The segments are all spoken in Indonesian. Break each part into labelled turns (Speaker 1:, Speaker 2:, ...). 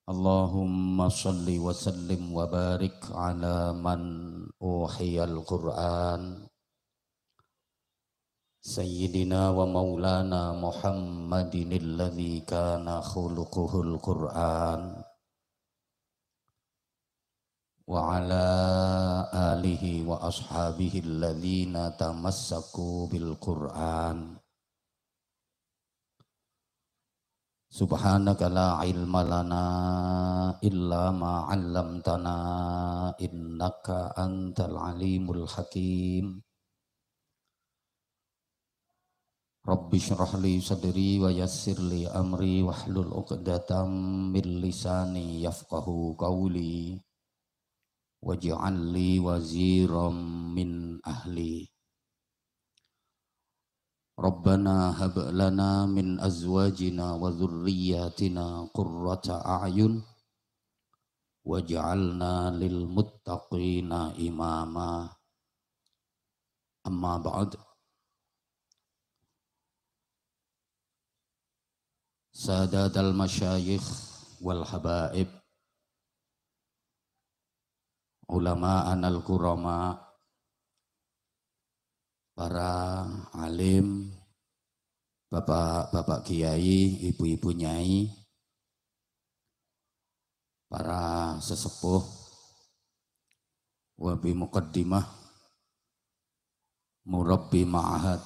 Speaker 1: Allahumma salli wa sallim wa barik ala man uhiyal Qur'an Sayyidina wa maulana Muhammadin alladhi kana khuluquhul Qur'an wa ala alihi wa ashabihi alladhina tamassaku bil Qur'an. Subhanaka la ilma lana illa ma 'allamtana innaka antal alimul hakim. Rabbi shrah li sadri wa yassir li amri wahlul 'uqdatam min lisani yafqahu qawli waj'al li waziran min ahli. Rabbana hab lana min azwajina wa dhurriyyatina qurrata a'yun waj'alna lil muttaqina imama. Amma ba'd. Sadatal masyayikh wal habaib, ulama'an al-kurama, para alim, bapak-bapak kiai, ibu-ibu nyai, para sesepuh, wabi muqaddimah, murabbi ma'ahad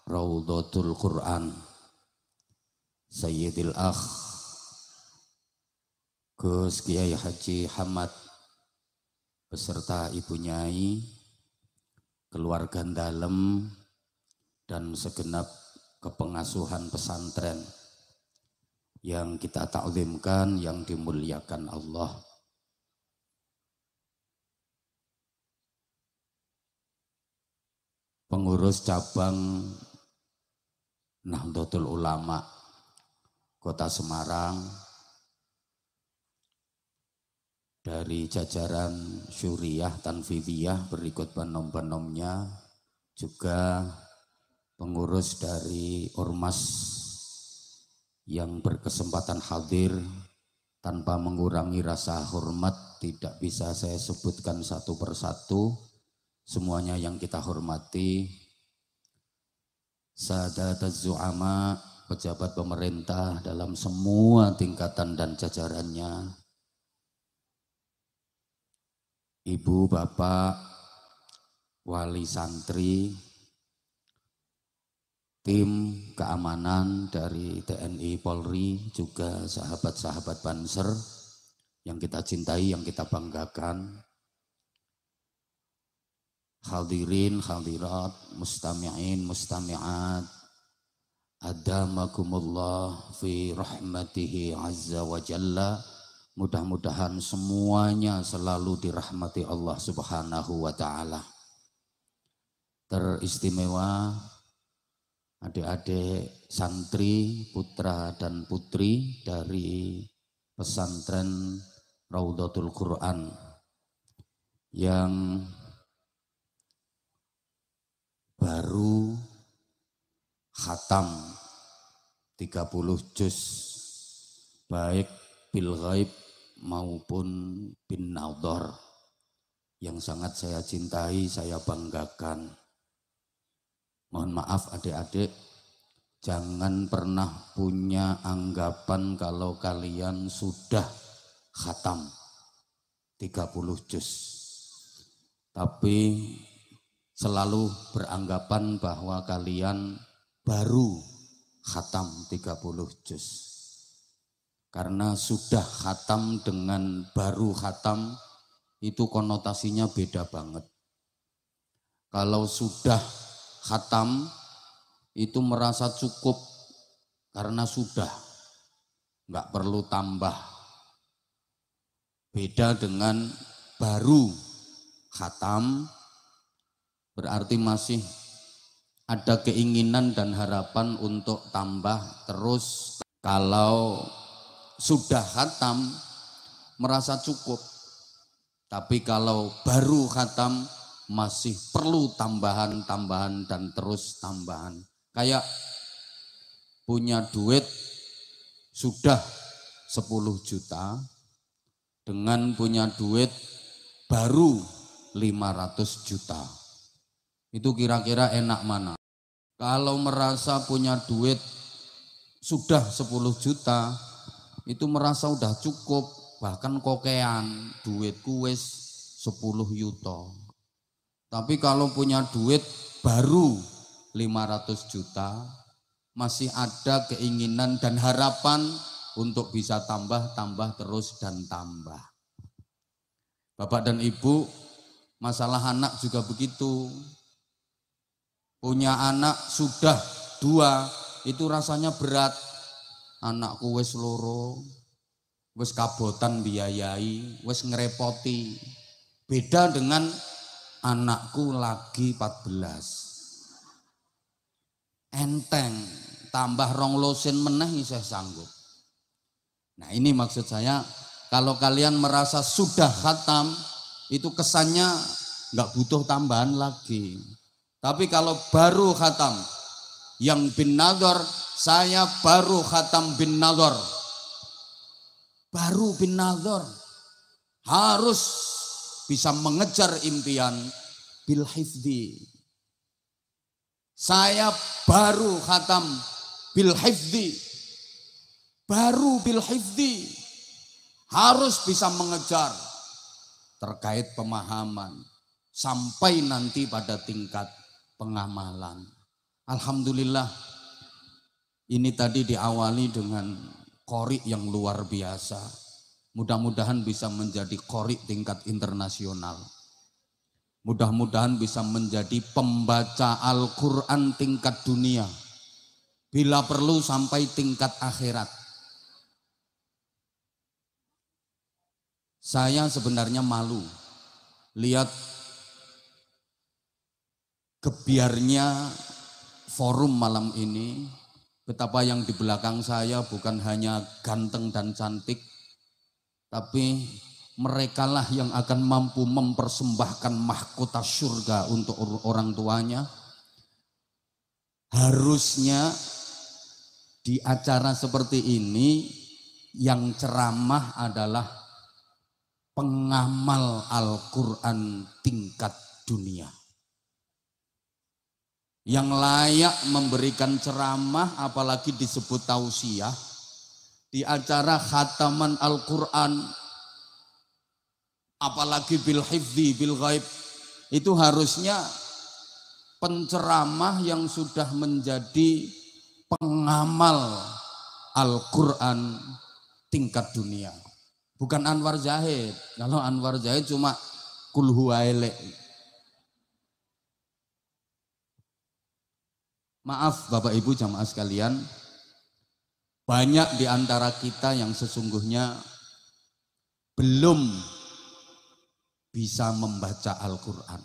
Speaker 1: Raudhatul Quran, Sayyidil Akh Gus Kiai Haji Hamad beserta ibu nyai, keluarga dalem dan segenap kepengasuhan pesantren yang kita ta'zimkan, yang dimuliakan Allah. Pengurus cabang Nahdlatul Ulama Kota Semarang dari jajaran Syuriah Tanfidiyah berikut penom-penomnya, juga pengurus dari Ormas yang berkesempatan hadir, tanpa mengurangi rasa hormat tidak bisa saya sebutkan satu persatu, semuanya yang kita hormati. Sadataz Zu'ama, pejabat pemerintah dalam semua tingkatan dan jajarannya, ibu, bapak, wali santri, tim keamanan dari TNI Polri, juga sahabat-sahabat Banser yang kita cintai, yang kita banggakan. Hadirin, hadirat, mustami'in, mustami'at, adamakumullah fi rahmatihi azza wa jalla. Mudah-mudahan semuanya selalu dirahmati Allah Subhanahu wa ta'ala. Teristimewa adik-adik santri, putra dan putri dari pesantren Raudhatul Quran yang baru khatam 30 juz, baik bil ghaib maupun bin nadhar, yang sangat saya cintai, saya banggakan. Mohon maaf adik-adik, jangan pernah punya anggapan kalau kalian sudah khatam 30 juz, tapi selalu beranggapan bahwa kalian baru khatam 30 juz. Karena sudah khatam dengan baru khatam itu konotasinya beda banget. Kalau sudah khatam itu merasa cukup karena sudah, nggak perlu tambah. Beda dengan baru khatam, berarti masih ada keinginan dan harapan untuk tambah terus. Kalau sudah khatam merasa cukup, tapi kalau baru khatam masih perlu tambahan dan terus tambahan. Kayak punya duit sudah 10 juta, dengan punya duit baru 500 juta. Itu kira-kira enak mana? Kalau merasa punya duit sudah 10 juta, itu merasa udah cukup, bahkan kokean, duitku wis 10 yuto. Tapi kalau punya duit baru 500 juta, masih ada keinginan dan harapan untuk bisa tambah terus dan tambah. Bapak dan Ibu, masalah anak juga begitu. Punya anak sudah 2, itu rasanya berat. Anakku wis loro, wis kabotan biayai, wis ngerepoti. Beda dengan anakku lagi 14. Enteng, tambah 2 losin meneh isih sanggup. Nah ini maksud saya, kalau kalian merasa sudah khatam, itu kesannya nggak butuh tambahan lagi. Tapi kalau baru khatam, yang bin nadhar, saya baru khatam bin nadhar. Baru bin nadhar. Harus bisa mengejar impian bil hifdzi. Saya baru khatam bil hifdzi. Baru bil hifdzi. Harus bisa mengejar terkait pemahaman sampai nanti pada tingkat pengamalan. Alhamdulillah, ini tadi diawali dengan qori yang luar biasa. Mudah-mudahan bisa menjadi qori tingkat internasional. Mudah-mudahan bisa menjadi pembaca Al-Quran tingkat dunia. Bila perlu sampai tingkat akhirat. Saya sebenarnya malu lihat gebiarnya forum malam ini, betapa yang di belakang saya bukan hanya ganteng dan cantik, tapi merekalah yang akan mampu mempersembahkan mahkota surga untuk orang tuanya. Harusnya di acara seperti ini yang ceramah adalah pengamal Al-Quran tingkat dunia. Yang layak memberikan ceramah, apalagi disebut tausiah, di acara khataman Al-Quran, apalagi bil hifdzi, bil ghaib, itu harusnya penceramah yang sudah menjadi pengamal Al-Quran tingkat dunia. Bukan Anwar Zahid. Kalau Anwar Zahid cuma kul huwa elek. Maaf Bapak Ibu jamaah sekalian, banyak di antara kita yang sesungguhnya belum bisa membaca Al-Quran.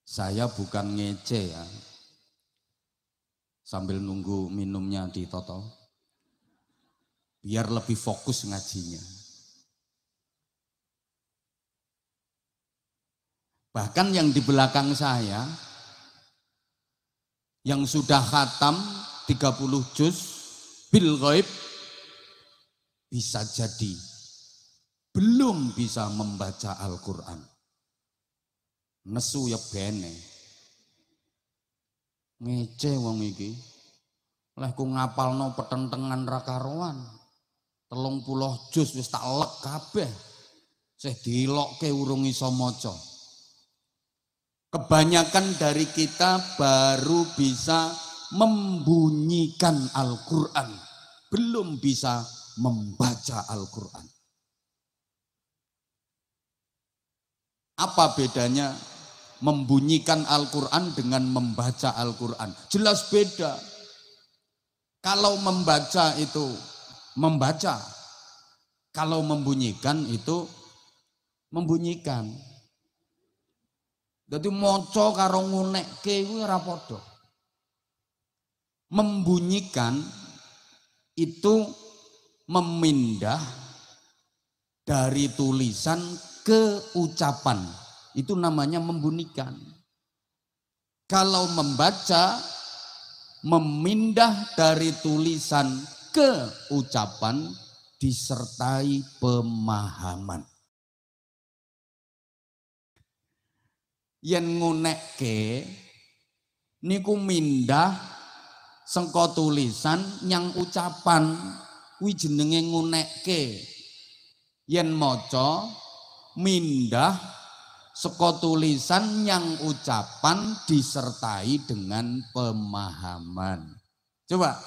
Speaker 1: Saya bukan ngece ya, sambil nunggu minumnya ditoto, biar lebih fokus ngajinya. Bahkan yang di belakang saya, yang sudah khatam 30 juz bil ghaib, bisa jadi belum bisa membaca Al-Quran. Nesu ya bene. Ngece wong iki. Leh ku ngapalno petentengan ra karuan. 30 juz wis tak lek kabeh. Sih dilokke urung iso maca. Kebanyakan dari kita baru bisa membunyikan Al-Quran, belum bisa membaca Al-Quran. Apa bedanya membunyikan Al-Quran dengan membaca Al-Quran? Jelas beda. Kalau membaca itu membaca, kalau membunyikan itu membunyikan. Jadi maca karo ngunekke kuwi ora padha. Membunyikan itu memindah dari tulisan ke ucapan. Itu namanya membunyikan. Kalau membaca memindah dari tulisan ke ucapan disertai pemahaman. Yen ngunekke niku mindah sengko tulisan nyang ucapan, kuwi jenenge ngunekke. Yen maca mindah seko tulisan yang ucapan disertai dengan pemahaman. Coba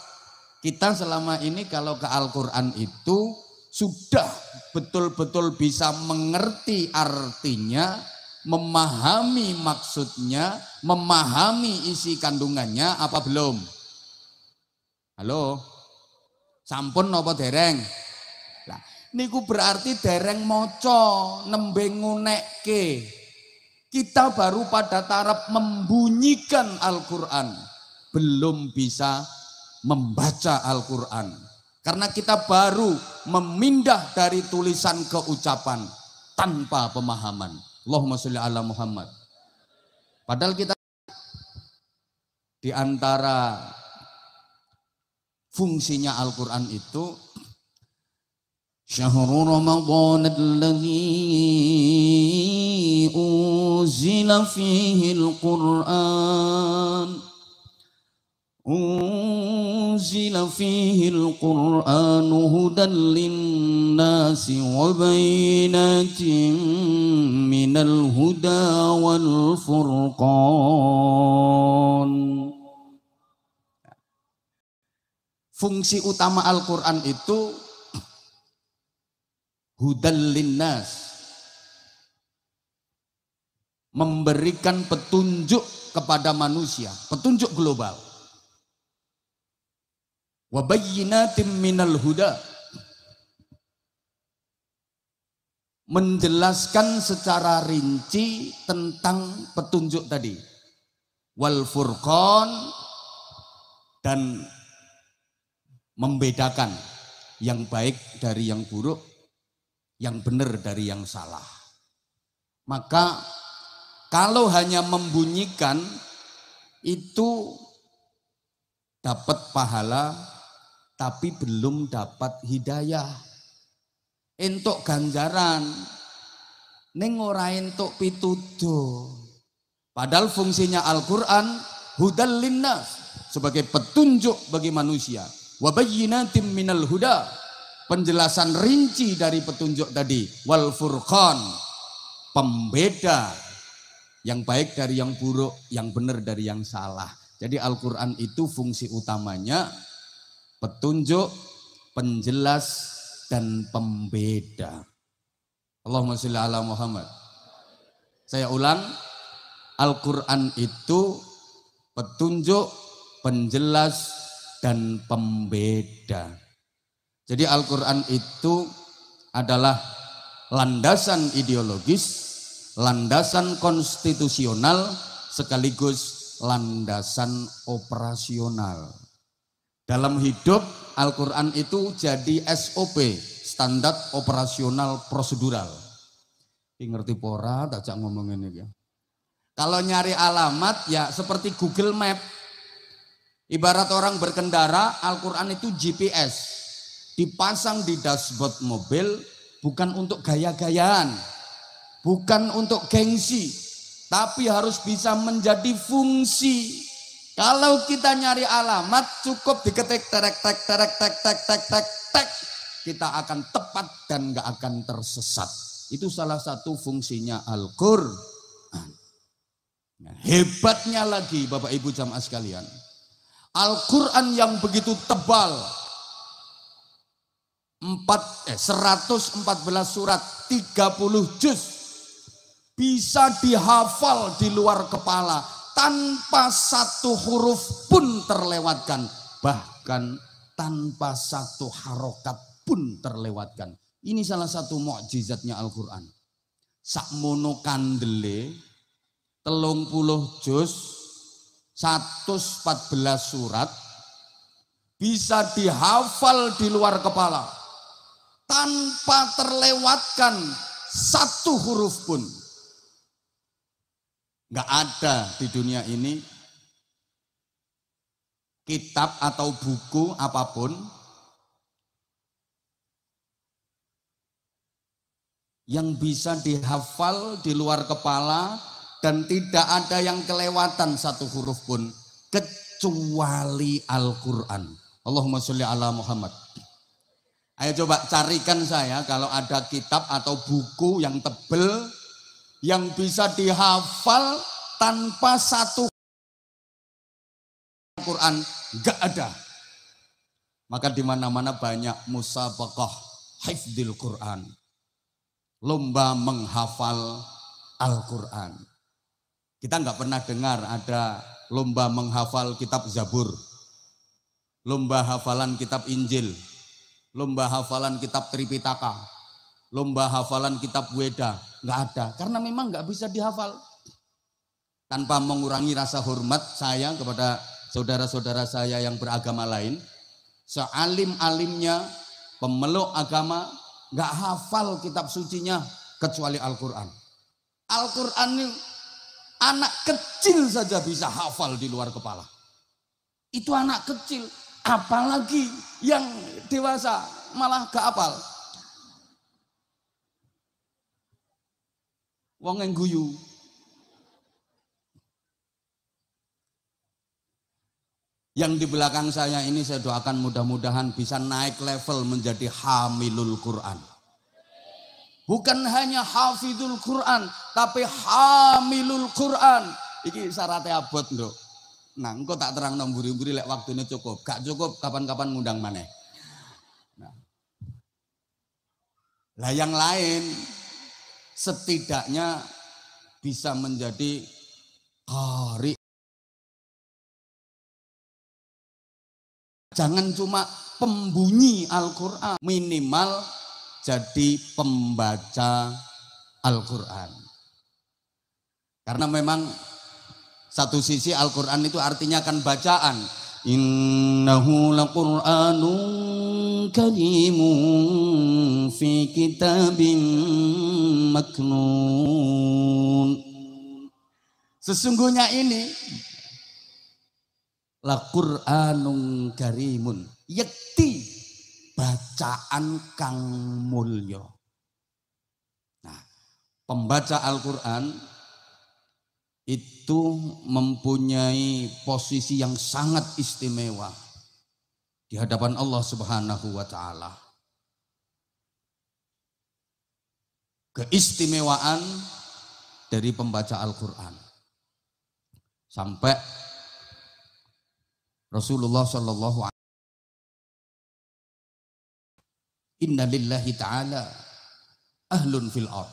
Speaker 1: kita selama ini kalau ke Al-Quran itu sudah betul-betul bisa mengerti artinya, memahami maksudnya, memahami isi kandungannya apa belum? Halo? Sampun napa dereng? Lah, niku berarti dereng maca, nembe ngunekke. Kita baru pada taraf membunyikan Al-Quran, belum bisa membaca Al-Quran. Karena kita baru memindah dari tulisan ke ucapan tanpa pemahaman. Allahumma sholli ala Muhammad. Padahal kita di antara fungsinya Al-Quran itu Syahrul Ramadan alladzi unzila fihi al-Qur'an unzila fihi al-Qur'an hudan lin-nasi wa bayyinatin minal huda wal furqan. Fungsi utama Al-Quran itu hudan linnas, memberikan petunjuk kepada manusia, petunjuk global. Wa bayyinatin minal huda, menjelaskan secara rinci tentang petunjuk tadi. Wal furqan, dan membedakan yang baik dari yang buruk, yang benar dari yang salah. Maka kalau hanya membunyikan itu dapat pahala tapi belum dapat hidayah. Entuk ganjaran ning ora entuk pituduh. Padahal fungsinya Al-Qur'an hudal linnas, sebagai petunjuk bagi manusia. Wa bayyinatin minal huda, penjelasan rinci dari petunjuk tadi. Wal furqan, pembeda yang baik dari yang buruk, yang benar dari yang salah. Jadi Al-Quran itu fungsi utamanya petunjuk, penjelas, dan pembeda. Allahumma sholli ala Muhammad. Saya ulang, Al-Quran itu petunjuk, penjelas, dan pembeda. Jadi Al-Quran itu adalah landasan ideologis, landasan konstitusional, sekaligus landasan operasional. Dalam hidup, Al-Quran itu jadi SOP, standar operasional prosedural. Ngerti pora, tak ngomong ini ya. Kalau nyari alamat ya seperti Google Map. Ibarat orang berkendara, Al-Quran itu GPS. Dipasang di dashboard mobil bukan untuk gaya-gayaan, bukan untuk gengsi, tapi harus bisa menjadi fungsi. Kalau kita nyari alamat cukup diketik terek tek, kita akan tepat dan nggak akan tersesat. Itu salah satu fungsinya Al-Quran. Nah, hebatnya lagi Bapak Ibu jamaah sekalian, Al-Quran yang begitu tebal, 114 surat, 30 juz, bisa dihafal di luar kepala tanpa satu huruf pun terlewatkan, bahkan tanpa satu harokat pun terlewatkan. Ini salah satu mukjizatnya Al-Quran. Sakmono kandele 30 juz, 114 surat, bisa dihafal di luar kepala tanpa terlewatkan satu huruf pun. Gak ada di dunia ini kitab atau buku apapun yang bisa dihafal di luar kepala dan tidak ada yang kelewatan satu huruf pun kecuali Al-Quran. Allahumma sholli ala Muhammad. Ayo coba carikan saya kalau ada kitab atau buku yang tebel yang bisa dihafal tanpa satu Al-Quran, enggak ada. Maka di mana-mana banyak musabaqah hifdzil Quran. Lomba menghafal Al-Quran. Kita enggak pernah dengar ada lomba menghafal kitab Zabur. Lomba hafalan kitab Injil. Lomba hafalan kitab Tripitaka, lomba hafalan kitab Weda, nggak ada, karena memang nggak bisa dihafal. Tanpa mengurangi rasa hormat saya kepada saudara-saudara saya yang beragama lain, sealim-alimnya pemeluk agama nggak hafal kitab sucinya kecuali Al-Quran. Al-Quran ini anak kecil saja bisa hafal di luar kepala. Itu anak kecil. Apalagi yang dewasa malah gak apal. Wong yang guyu. Yang di belakang saya ini saya doakan mudah-mudahan bisa naik level menjadi hamilul Quran. Bukan hanya hafizul Quran, tapi hamilul Quran. Iki syaratnya abot nduk. Nah, engkau tak terang nomburi-buri lek waktunya cukup. Gak cukup, kapan-kapan ngundang maneh. Nah. Lah yang lain setidaknya bisa menjadi qari. Jangan cuma pembunyi Al-Quran, minimal jadi pembaca Al-Quran. Karena memang satu sisi Al-Quran itu artinya kan bacaan. Innahu laqur'anun karimun fi kitabim maknun. Sesungguhnya ini laqur'anun karimun, yakti bacaan kang mulya. Nah, pembaca Al-Quran itu mempunyai posisi yang sangat istimewa di hadapan Allah Subhanahu wa taala. Keistimewaan dari pembaca Al-Quran. Sampai Rasulullah sallallahu alaihi wasallam, inna lillahi ta'ala ahlun fil ard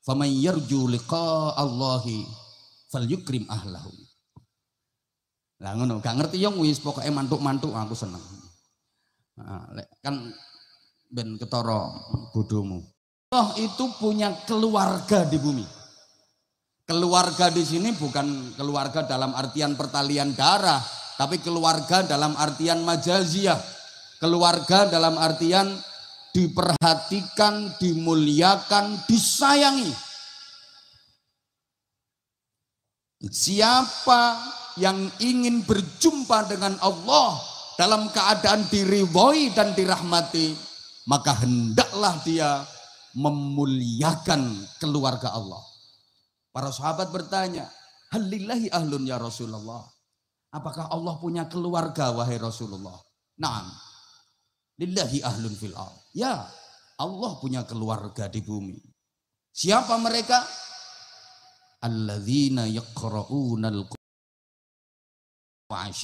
Speaker 1: faman yarju liqa Allahi fal yukrim ahlahu. Lah ngono, gak ngerti yang wis pokoke mantuk-mantuk aku seneng. Nah, kan ben ketara bodomu. Allah itu punya keluarga di bumi. Keluarga di sini bukan keluarga dalam artian pertalian darah, tapi keluarga dalam artian majaziah. Keluarga dalam artian diperhatikan, dimuliakan, disayangi. Siapa yang ingin berjumpa dengan Allah dalam keadaan diridhoi dan dirahmati, maka hendaklah dia memuliakan keluarga Allah. Para sahabat bertanya, halillahi ahlun ya Rasulullah. Apakah Allah punya keluarga wahai Rasulullah? Naam. Lillahi ahlun fil ard. Ya, Allah punya keluarga di bumi. Siapa mereka? Alladzina yaqra'unal Qur'an.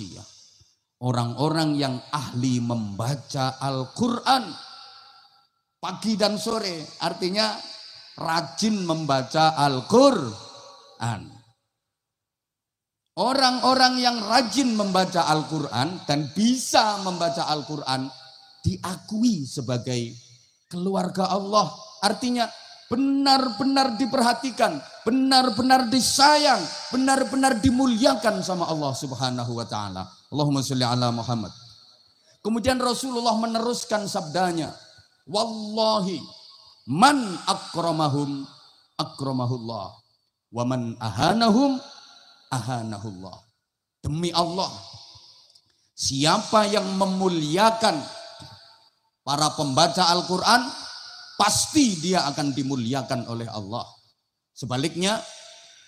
Speaker 1: Orang-orang yang ahli membaca Al-Quran pagi dan sore, artinya rajin membaca Al-Quran. Orang-orang yang rajin membaca Al-Quran dan bisa membaca Al-Quran diakui sebagai keluarga Allah. Artinya benar-benar diperhatikan, benar-benar disayang, benar-benar dimuliakan sama Allah Subhanahu wa taala. Allahumma sholli ala Muhammad. Kemudian Rasulullah meneruskan sabdanya, wallahi man akramahum akramahullah wa man ahanahum ahanahullah. Demi Allah, Siapa yang memuliakan para pembaca Al-Quran, pasti dia akan dimuliakan oleh Allah. Sebaliknya,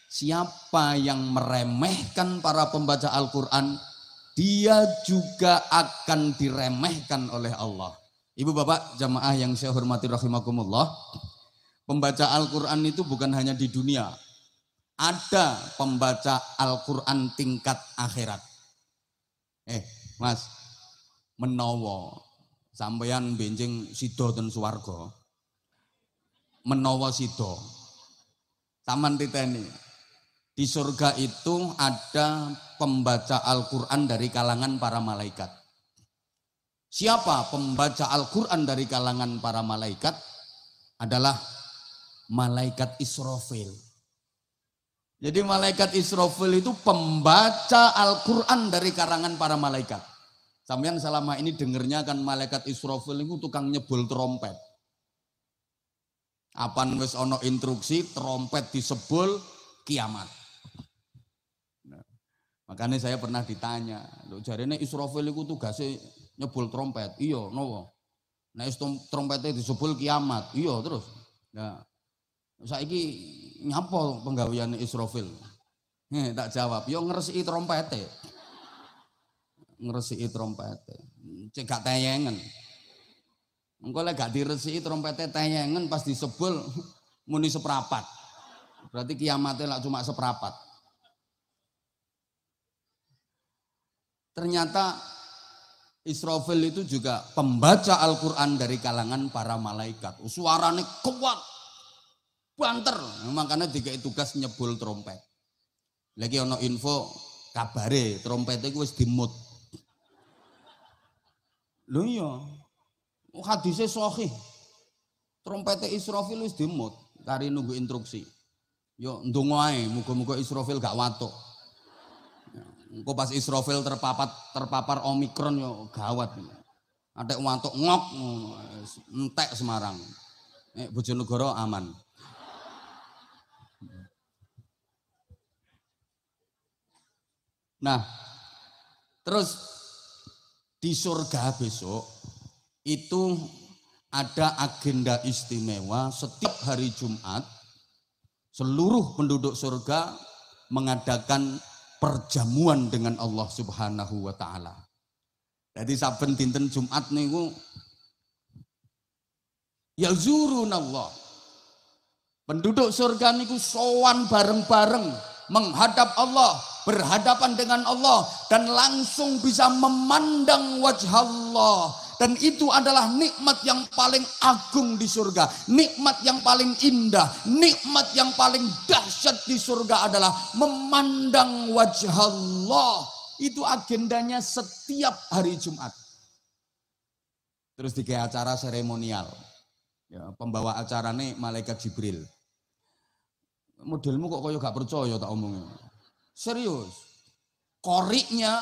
Speaker 1: siapa yang meremehkan para pembaca Al-Quran, dia juga akan diremehkan oleh Allah. Ibu bapak jamaah yang saya hormati rahimakumullah, pembaca Al-Quran itu bukan hanya di dunia. Ada pembaca Al-Quran tingkat akhirat. Mas, menawa sampeyan benjing sida ten swarga, menawa sida taman titeni di surga itu ada pembaca Al-Quran dari kalangan para malaikat. Siapa pembaca Al-Quran dari kalangan para malaikat? Adalah malaikat Israfil. Jadi malaikat Israfil itu pembaca Al-Quran dari kalangan para malaikat. Sampeyan selama ini dengernya kan malaikat Israfil itu tukang nyebul trompet. Apan wis ono instruksi trompet disebul kiamat. Nah, makanya saya pernah ditanya, lho jarene Israfil itu tugasnya nyebul trompet. Iya, nopo. Nek trompetnya disebul kiamat. Iya terus. Nah, saiki nyapa penggaweane Israfil? Tak jawab, yo ngresiki trompete. Ngresiki trompete. Cek gak tayengen. Engko lek gak diresiki trompete tayengen pas disebul muni seprapat. Berarti kiamatnya lah cuma seprapat. Ternyata Israfil itu juga pembaca Al-Quran dari kalangan para malaikat. Suaranya kuat, banter. Makanya dikai tugas nyebul trompet. Lagi ono info kabare trompetnya wis dimut. Lho iya, hadisnya sahih. Trompetnya Israfil wis dimut, kari nunggu instruksi. Yo ndonga ae, muga-muga Israfil gak watuk. Engko pas Israfil terpapar Omikron yo gawat. Atek watuk ngok entek Semarang. Bojonegoro aman. Nah, terus di surga besok itu ada agenda istimewa. Setiap hari Jumat seluruh penduduk surga mengadakan perjamuan dengan Allah Subhanahu wa taala. Jadi saben dinten Jumat niku yazurunallah. Penduduk surga niku sowan bareng-bareng menghadap Allah, berhadapan dengan Allah dan langsung bisa memandang wajah Allah. Dan itu adalah nikmat yang paling agung di surga, nikmat yang paling indah, nikmat yang paling dahsyat di surga adalah memandang wajah Allah. Itu agendanya setiap hari Jumat. Terus dikai acara seremonial. Ya, pembawa acaranya malaikat Jibril. Modelmu kok kaya gak percaya tak omongnya. Serius. Koriknya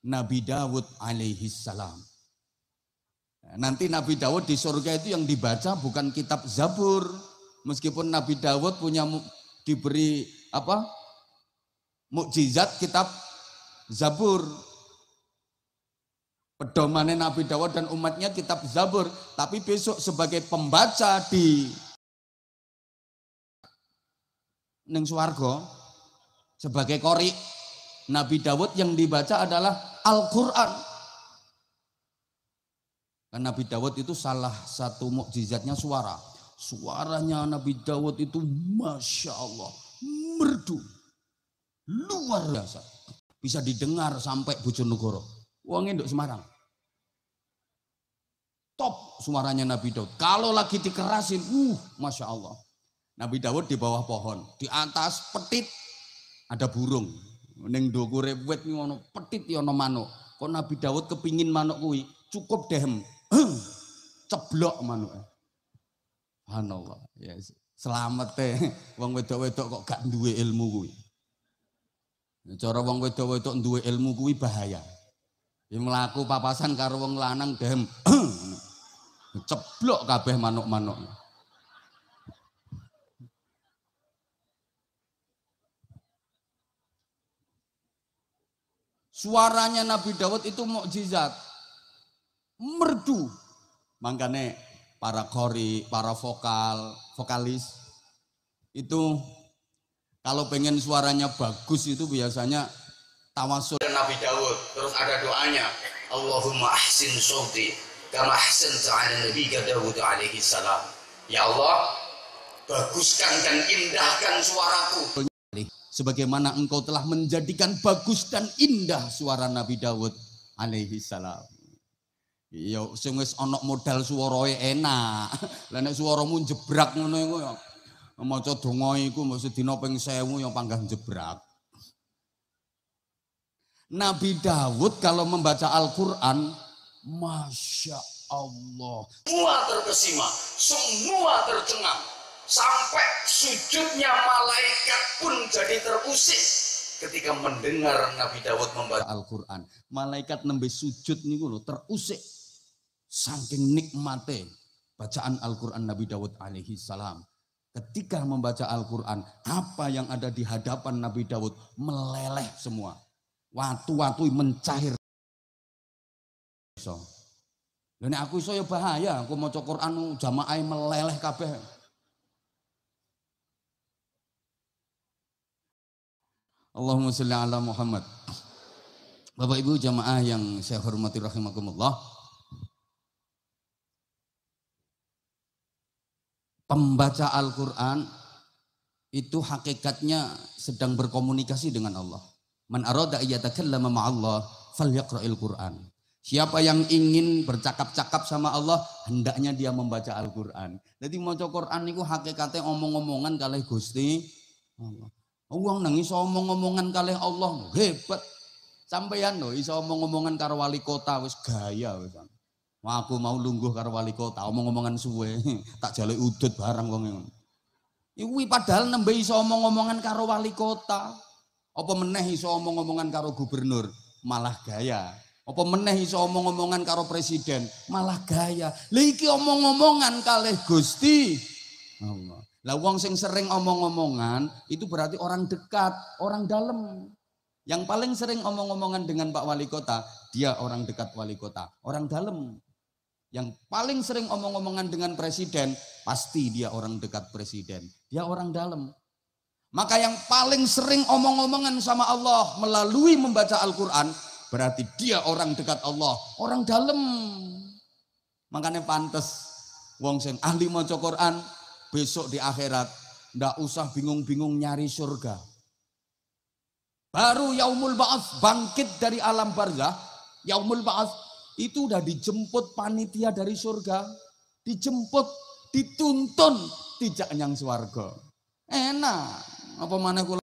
Speaker 1: Nabi Dawud alaihi salam. Nanti Nabi Dawud di surga itu yang dibaca bukan kitab Zabur. Meskipun Nabi Dawud diberi mukjizat kitab Zabur. Pedomannya Nabi Dawud dan umatnya kitab Zabur. Tapi besok sebagai pembaca di ning swarga sebagai qori Nabi Dawud yang dibaca adalah Al-Quran. Dan Nabi Dawud itu salah satu mukjizatnya suara. Suaranya Nabi Dawud itu Masya Allah merdu, luar biasa, bisa didengar sampai Bojonegoro. Wong nduk Semarang. Top suaranya Nabi Dawud. Kalau lagi dikerasin, Masya Allah. Nabi Dawud di bawah pohon, di atas petit ada burung. Ning ndukure wit ngono petit ya ana manuk. Kok Nabi Dawud kepingin manuk kuwi, cukup dehem. Ceblok manuke. Subhanallah. Ya selamat wong wedok-wedok kok gak duwe ilmu kuwi. Cara wong wedok-wedok duwe ilmu kuwi bahaya. Ya mlaku papasan karo wong lanang dehem. Ceblok kabeh manuk-manuk. Suaranya Nabi Daud itu mukjizat. Merdu. Makanya para qori, para vokalis itu kalau pengen suaranya bagus itu biasanya tawasul Nabi Daud. Terus ada doanya, Allahumma ahsin sauti kama ahsanta 'ala nabiyyika Daud alaihi salam. Ya Allah, baguskan dan indahkan suaraku sebagaimana engkau telah menjadikan bagus dan indah suara Nabi Daud alaihi salam. Iya, sing wis ana modal swarae enak. Lah nek swaramu jebrak ngono iku ya maca donga iku mbok sedina ping 1000 ya panggah jebrak. Nabi Daud kalau membaca Al-Qur'an, Masya Allah, semua terkesima, semua tercengang. Sampai sujudnya malaikat pun jadi terusik ketika mendengar Nabi Daud membaca Al-Quran. Malaikat nembe sujud niku lho terusik saking nikmate bacaan Al-Quran Nabi Daud alaihi salam. Ketika membaca Al-Quran, apa yang ada di hadapan Nabi Daud meleleh semua. Watu-watu mencair. Lah nek aku iso ya bahaya, aku maca Quran jamaah meleleh kabeh. Allahumma sholli ala Muhammad. Bapak Ibu jamaah yang saya hormati rahimakumullah. Pembaca Al-Quran itu hakikatnya sedang berkomunikasi dengan Allah. Man arada ayatakallama ma'allah falyaqra'il Qur'an. Siapa yang ingin bercakap-cakap sama Allah, hendaknya dia membaca Al-Quran. Jadi maca Quran itu hakikatnya omong-omongan kalih Gusti Allah. Wong nang iso omong-omongan kalih Allah hebat. Sampeyan lho iso omong-omongan karo wali kota wis gaya wis. Wah, aku mau lungguh karo wali kota omong-omongan suwe, tak jaluk udut barang wong ngono. Iku padahal nembe iso omong-omongan karo wali kota. Apa meneh iso omong-omongan karo gubernur, malah gaya. Apa meneh iso omong-omongan karo presiden, malah gaya. Lha iki omong-omongan kalih Gusti Allah. Lah wong sing sering omong-omongan itu berarti orang dekat, orang dalam. Yang paling sering omong-omongan dengan Pak Wali Kota, dia orang dekat Wali Kota, orang dalam. Yang paling sering omong-omongan dengan presiden, pasti dia orang dekat presiden, dia orang dalam. Maka yang paling sering omong-omongan sama Allah melalui membaca Al-Quran, berarti dia orang dekat Allah, orang dalam. Makanya pantes wong sing ahli maca Quran besok di akhirat ndak usah bingung-bingung nyari surga. Baru yaumul ba'ats, bangkit dari alam barzah, yaumul ba'ats itu udah dijemput panitia dari surga, dijemput, dituntun dijak nyang swarga. Enak. Apa maneh kula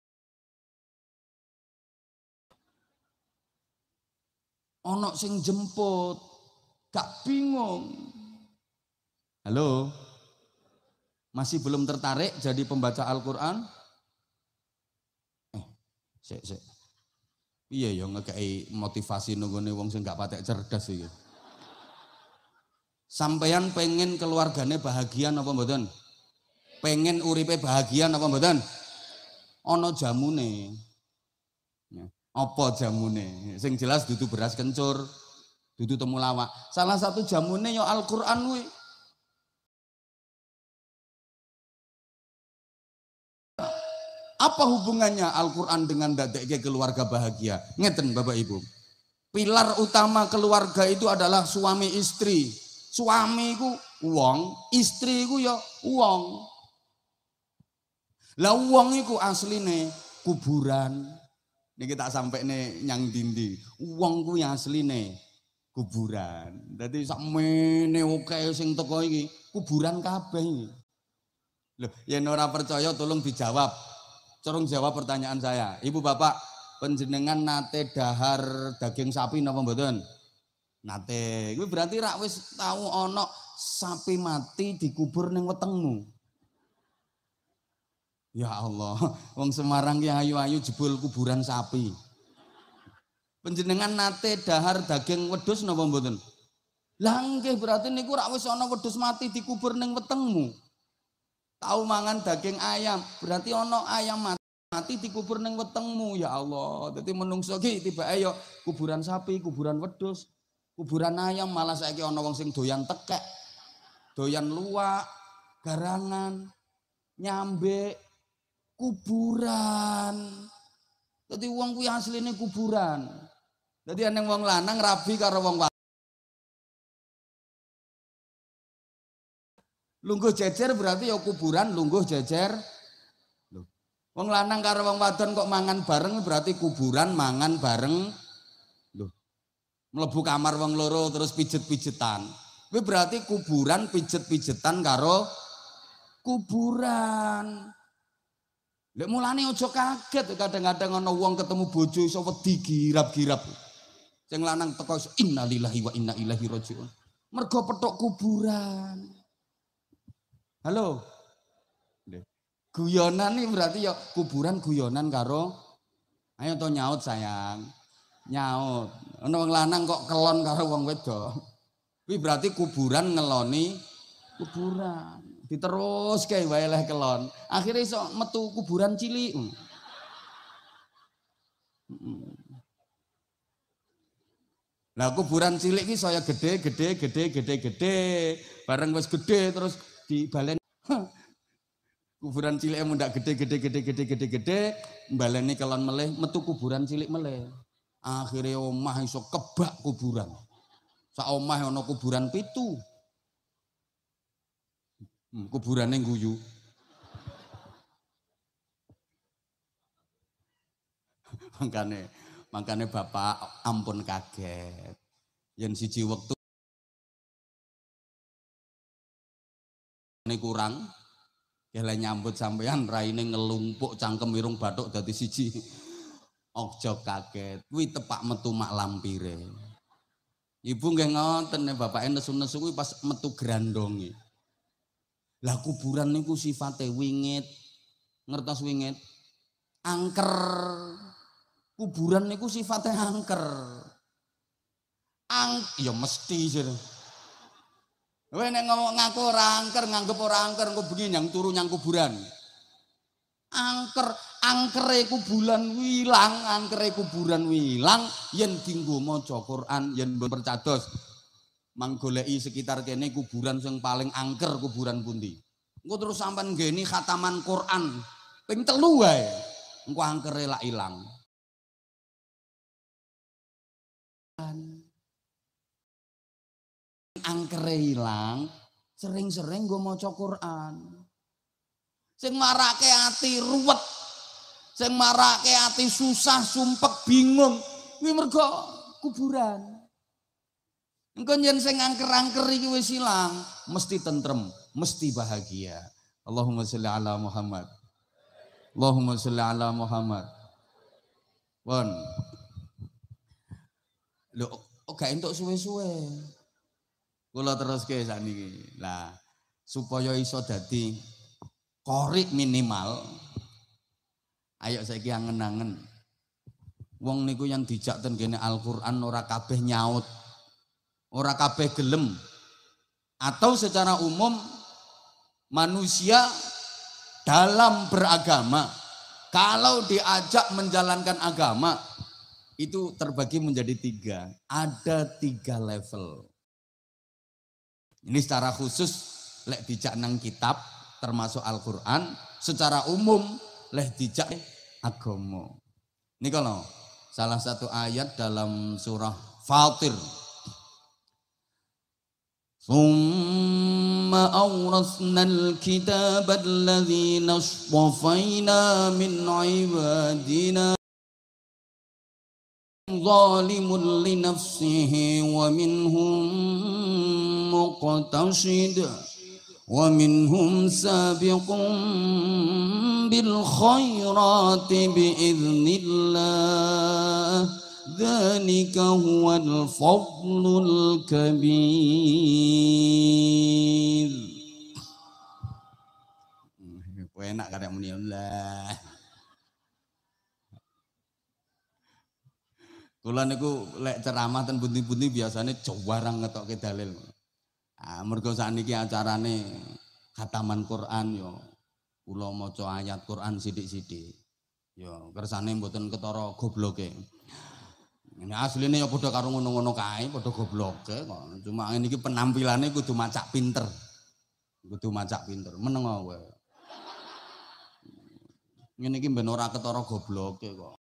Speaker 1: ono sing jemput, gak bingung. Halo? Masih belum tertarik jadi pembaca Al-Quran? Sik. Iya ya ngekei motivasi nunggune wong sing gak patek cerdas iki. Sampeyan pengen keluargane bahagia apa mboten? Pengen uripe bahagia apa mboten? Ana jamune. Apa jamune? Sing jelas dudu beras kencur, dudu temulawak. Salah satu jamune ya Al-Quran kuwi. Apa hubungannya Al-Quran dengan dadekke keluarga bahagia? Ngeten Bapak Ibu. Pilar utama keluarga itu adalah suami istri. Suami ku wong, istri ku ya wong. Lah wong iku asline kuburan. Niki tak sampekne nyang dindi. Wong ku yang asline kuburan. Dadi sakmene akeh sing teko iki kuburan kabeh iki. Loh, yen ora percaya tolong dijawab. Corong jawab pertanyaan saya. Ibu bapak, penjenengan nate dahar daging sapi napa mboten? Nate. Kuwi berarti rak wis tau ana sapi mati dikubur ning wetengmu. Ya Allah, wong Semarang ki ayu-ayu jebul kuburan sapi. Penjenengan nate dahar daging wedhus napa mboten? Lah nggih berarti niku rak wis ana wedhus mati dikubur ning wetengmu. Tahu mangan daging ayam, berarti ono ayam mati. mati dikubur ning wetengmu ya Allah. Dadi menungso ki tibake ya kuburan sapi, kuburan wedhus, kuburan ayam, malah saiki ana wong sing doyan tekek, doyan luwak, garangan, nyambe, kuburan. Dadi wong kuwi asline kuburan. Dadi ana wong lanang rabi karo wong lungguh jejer berarti ya kuburan lungguh jejer. Wong lanang karo wong wadon kok mangan bareng berarti kuburan mangan bareng. Loh. Mlebu kamar wong loro terus pijet-pijetan. Kuwi berarti kuburan pijet-pijetan karo kuburan. Lek mulane aja kaget kadang-kadang ana wong ketemu bojo iso wedi girap-girap. Sing lanang teko iso innalillahi wa inna ilaihi rajiun. Mergo petok kuburan. Halo. Guyonan nih berarti ya kuburan guyonan karo ayo to nyaut sayang. Nyaut. Ana wong lanang kok kelon karo wong wedok. Kuwi berarti kuburan ngeloni kuburan. Diterus kae wae leh kelon. Akhirnya iso metu kuburan cilik. Lah kuburan cilik ki saya gede. Bareng wis gede terus dibalen. Kuburan cilik mundak gede, mbaleni kelon meleh, metu kuburan cilik meleh. Akhirnya omah iso kebak kuburan. Sak omah ana kuburan 7. Kuburane guyu. Mangkane bapak ampun kaget. Yen siji wektu kurang kele nyambut sampean raine ngelumpuk cangkem irung bathuk dadi siji. Ojo kaget, kuwi tepak metu mak lampire. Ibu nggih ngoten bapake nesu-nesu kuwi pas metu grandonge. Lah kuburan niku sifate wingit. Ngertos wingit? Angker. Kuburan niku sifate angker. Ya mesti jere. Kowe nek ngomong ngaku ora angker, nganggep ora angker, engko bengi nyang turu nyang kuburan. Angkere kuburan wilang yen dienggo maca Quran, yen percados manggoleki sekitar kene kuburan sing paling angker kuburan pundi. Engko terus sampean nggeni khataman Quran ping 3 wae. Engko angkere lak ilang. Angkere ilang, sering-sering gue maca Quran. Sing marake ati ruwet, sing marake ati susah, sumpek, bingung, kuwi mergo kuburan. Engko yen sing angker-angker iki wis ilang, mesti tentrem, mesti bahagia. Allahumma sholli ala Muhammad. Allahumma sholli ala Muhammad. Pun. Lho, gak entuk suwe-suwe. Kula teruske sakniki. Lah, supaya iso dadi qori minimal. Ayo saiki angen-angen. Wong niku yang dijak ten kene Al-Qur'an ora kabeh nyaut. Ora kabeh gelem. Atau secara umum manusia dalam beragama kalau diajak menjalankan agama itu terbagi menjadi 3. Ada 3 level. Ini secara khusus lek dijak nang kitab termasuk Al-Qur'an, secara umum lek dijak agama. Ini kalau salah satu ayat dalam surah Fatir. Tsumma awrasnal kitaba alladzina asṭafayna min ibadina zalimun li nafsihi wa minhum muqtasid wa minhum sabiqun bil khairati biiznillah dzalika huwal fadlul kabir. Enak kadang muni Allah. Kula niku lek ceramah ten pundi-pundi biasane jawarang ngetokke dalil. Ah mergo sakniki acarane khataman Quran yo. Kula maca ayat Quran sithik-sithik. Ya kersane mboten ketara gobloke. Ini asline ya padha karo ngono-ngono kae, padha gobloke kok. Cuma ngene iki penampilane kudu macak pinter. Kudu macak pinter. Meneng wae. Ngene iki ben ora ketara gobloke kok.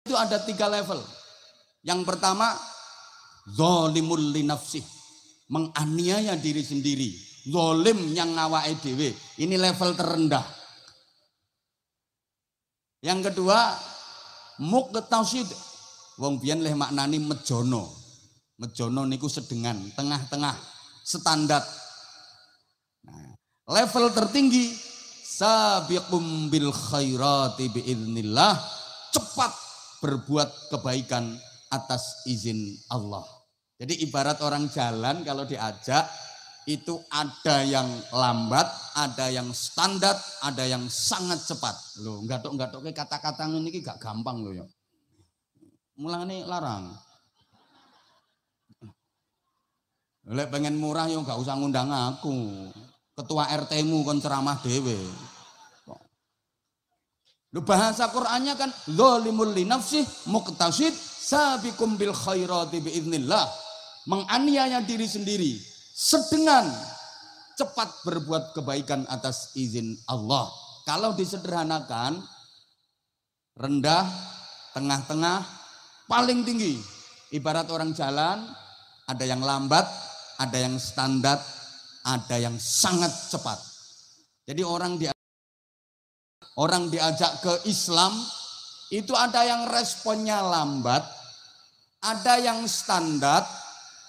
Speaker 1: Itu ada 3 level. Yang pertama, zalimul li nafsih, menganiaya diri sendiri, zalim yang ngawake dhewe. Ini level terendah. Yang kedua, muqtasid, wong biyen leh maknani mejono. Mejono niku sedengan, tengah-tengah, standar. Nah, level tertinggi, sabiqum bil khairati biiznillah, cepat berbuat kebaikan atas izin Allah. Jadi ibarat orang jalan kalau diajak itu ada yang lambat, ada yang standar, ada yang sangat cepat. Loh, nggathuk-nggathuke kata-kata ngene iki gak gampang loh ya. Mulane larang. Lek pengen murah yo gak usah ngundang aku. Ketua RT-mu kon ceramah dhewe. Lu bahasa Qur'annya kan zalimul li nafsih muqtasid sabiqum bil khairati biiznillah, menganiaya diri sendiri sedengan, cepat berbuat kebaikan atas izin Allah. Kalau disederhanakan, rendah, tengah-tengah, paling tinggi. Ibarat orang jalan, ada yang lambat, ada yang standar, ada yang sangat cepat. Jadi orang diajak ke Islam itu ada yang responnya lambat, ada yang standar,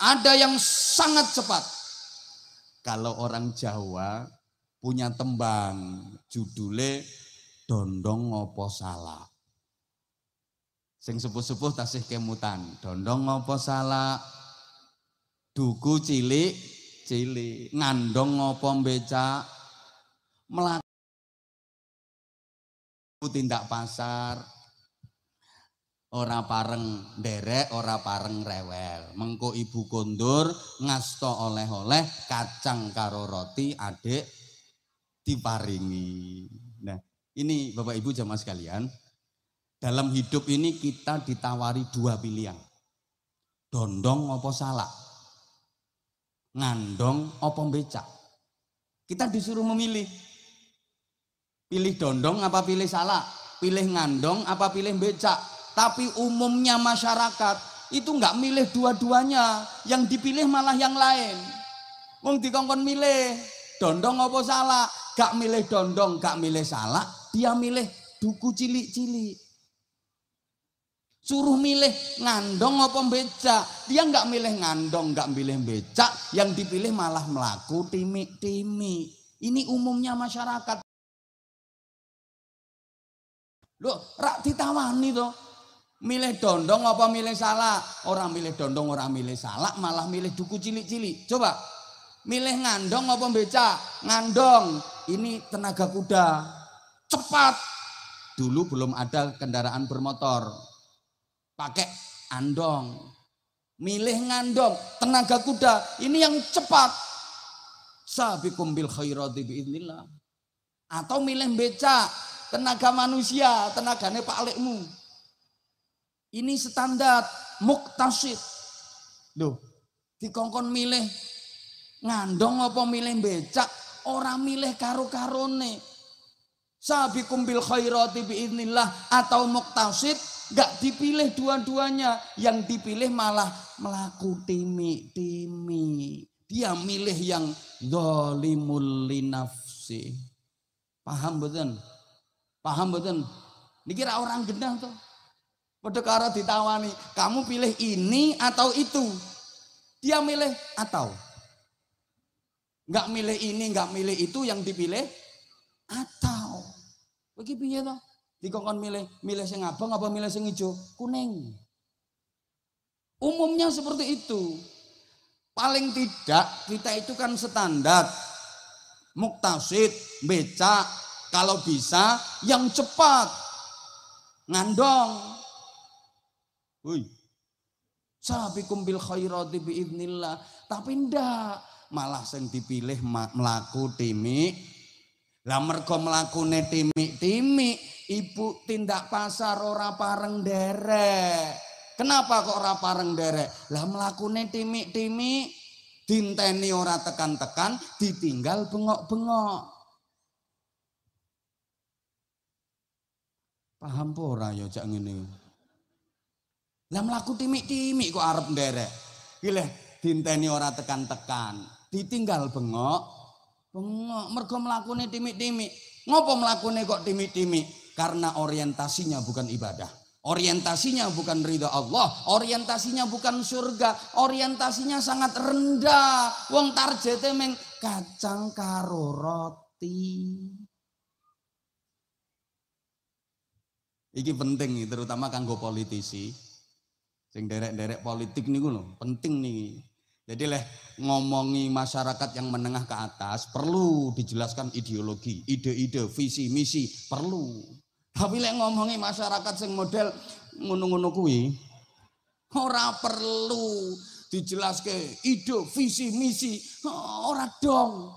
Speaker 1: ada yang sangat cepat. Kalau orang Jawa punya tembang judulnya Dondong Ngopo Salah. Sing sepuh-sepuh tasih kemutan. Dondong ngopo salah, duku cilik, ngandong ngopo becak, melaku tindak pasar, ora pareng derek, ora pareng rewel. Mengko ibu kondur ngasto oleh-oleh kacang karo roti adik diparingi. Nah, ini Bapak Ibu jamaah sekalian, dalam hidup ini kita ditawari 2 pilihan. Dondong apa salah? Ngandong apa becak? Kita disuruh memilih. Pilih dondong apa pilih salah? Pilih ngandong apa pilih becak? Tapi umumnya masyarakat itu nggak milih dua-duanya, yang dipilih malah yang lain. Wong dikongkon milih dondong apa salah, gak milih dondong, gak milih salah, dia milih duku cilik-cilik. Suruh milih ngandong apa becak, dia nggak milih ngandong, nggak milih becak, yang dipilih malah melaku timi-timi. Ini umumnya masyarakat. Loh, rak ditawani toh. Milih dondong apa milih salah? Orang milih dondong, orang milih salah, malah milih duku cilik-cilik. Coba, milih ngandong apa becak? Ngandong, ini tenaga kuda, cepat. Dulu belum ada kendaraan bermotor, pakai andong. Milih ngandong, tenaga kuda, ini yang cepat. Sabiqum bil khairati biiznillah. Atau milih becak, tenaga manusia, tenagane Pak Lekmu. Ini standar muqtasid. Loh, dikongkon milih ngandong apa milih becak, orang milih karo-karone. Sabiqum bil khairati biiznillah atau muqtasid, gak dipilih dua-duanya, yang dipilih malah melaku timi-timi. Dia milih yang zalimul li nafsi. Paham mboten? Paham mboten? Niki ra orang gendang tuh. Padha karo ditawani, kamu pilih ini atau itu. Dia milih atau. Enggak milih ini, enggak milih itu, yang dipilih atau. Bagi piye to? Dikongkon milih sing abang apa milih sing ijo? Kuning. Umumnya seperti itu. Paling tidak kita itu kan standar muqtasid, becak, kalau bisa yang cepat. Ngandong. Woi, sabiqum bil khairati biiznillah. Tapi ndak, malah sing dipilih melaku timi Lah mergo mlakune timik-timik, ibu tindak pasar ora pareng derek. Kenapa kok ora pareng derek? Lah mlakune timik-timik, dinteni ora tekan-tekan, ditinggal bengok-bengok. Paham po ora ya cak ngene. Lah mlaku timik-timik kok arep nderek. Iki leh dinteni ora tekan-tekan, ditinggal bengok. Bengok mergo mlakune timik-timik. Ngopo mlakune kok timik-timik? Karena orientasinya bukan ibadah. Orientasinya bukan ridha Allah, orientasinya bukan surga, orientasinya sangat rendah. Wong targete meng kacang karo roti. Iki penting terutama kanggo politisi. Sing derek-derek politik niku lho, penting nih. Jadi leh ngomongi masyarakat yang menengah ke atas perlu dijelaskan ideologi, ide-ide, visi, misi perlu. Tapi leh ngomongi masyarakat sing model ngono-ngono kuwi ora perlu dijelaske ide, visi, misi, ora dong.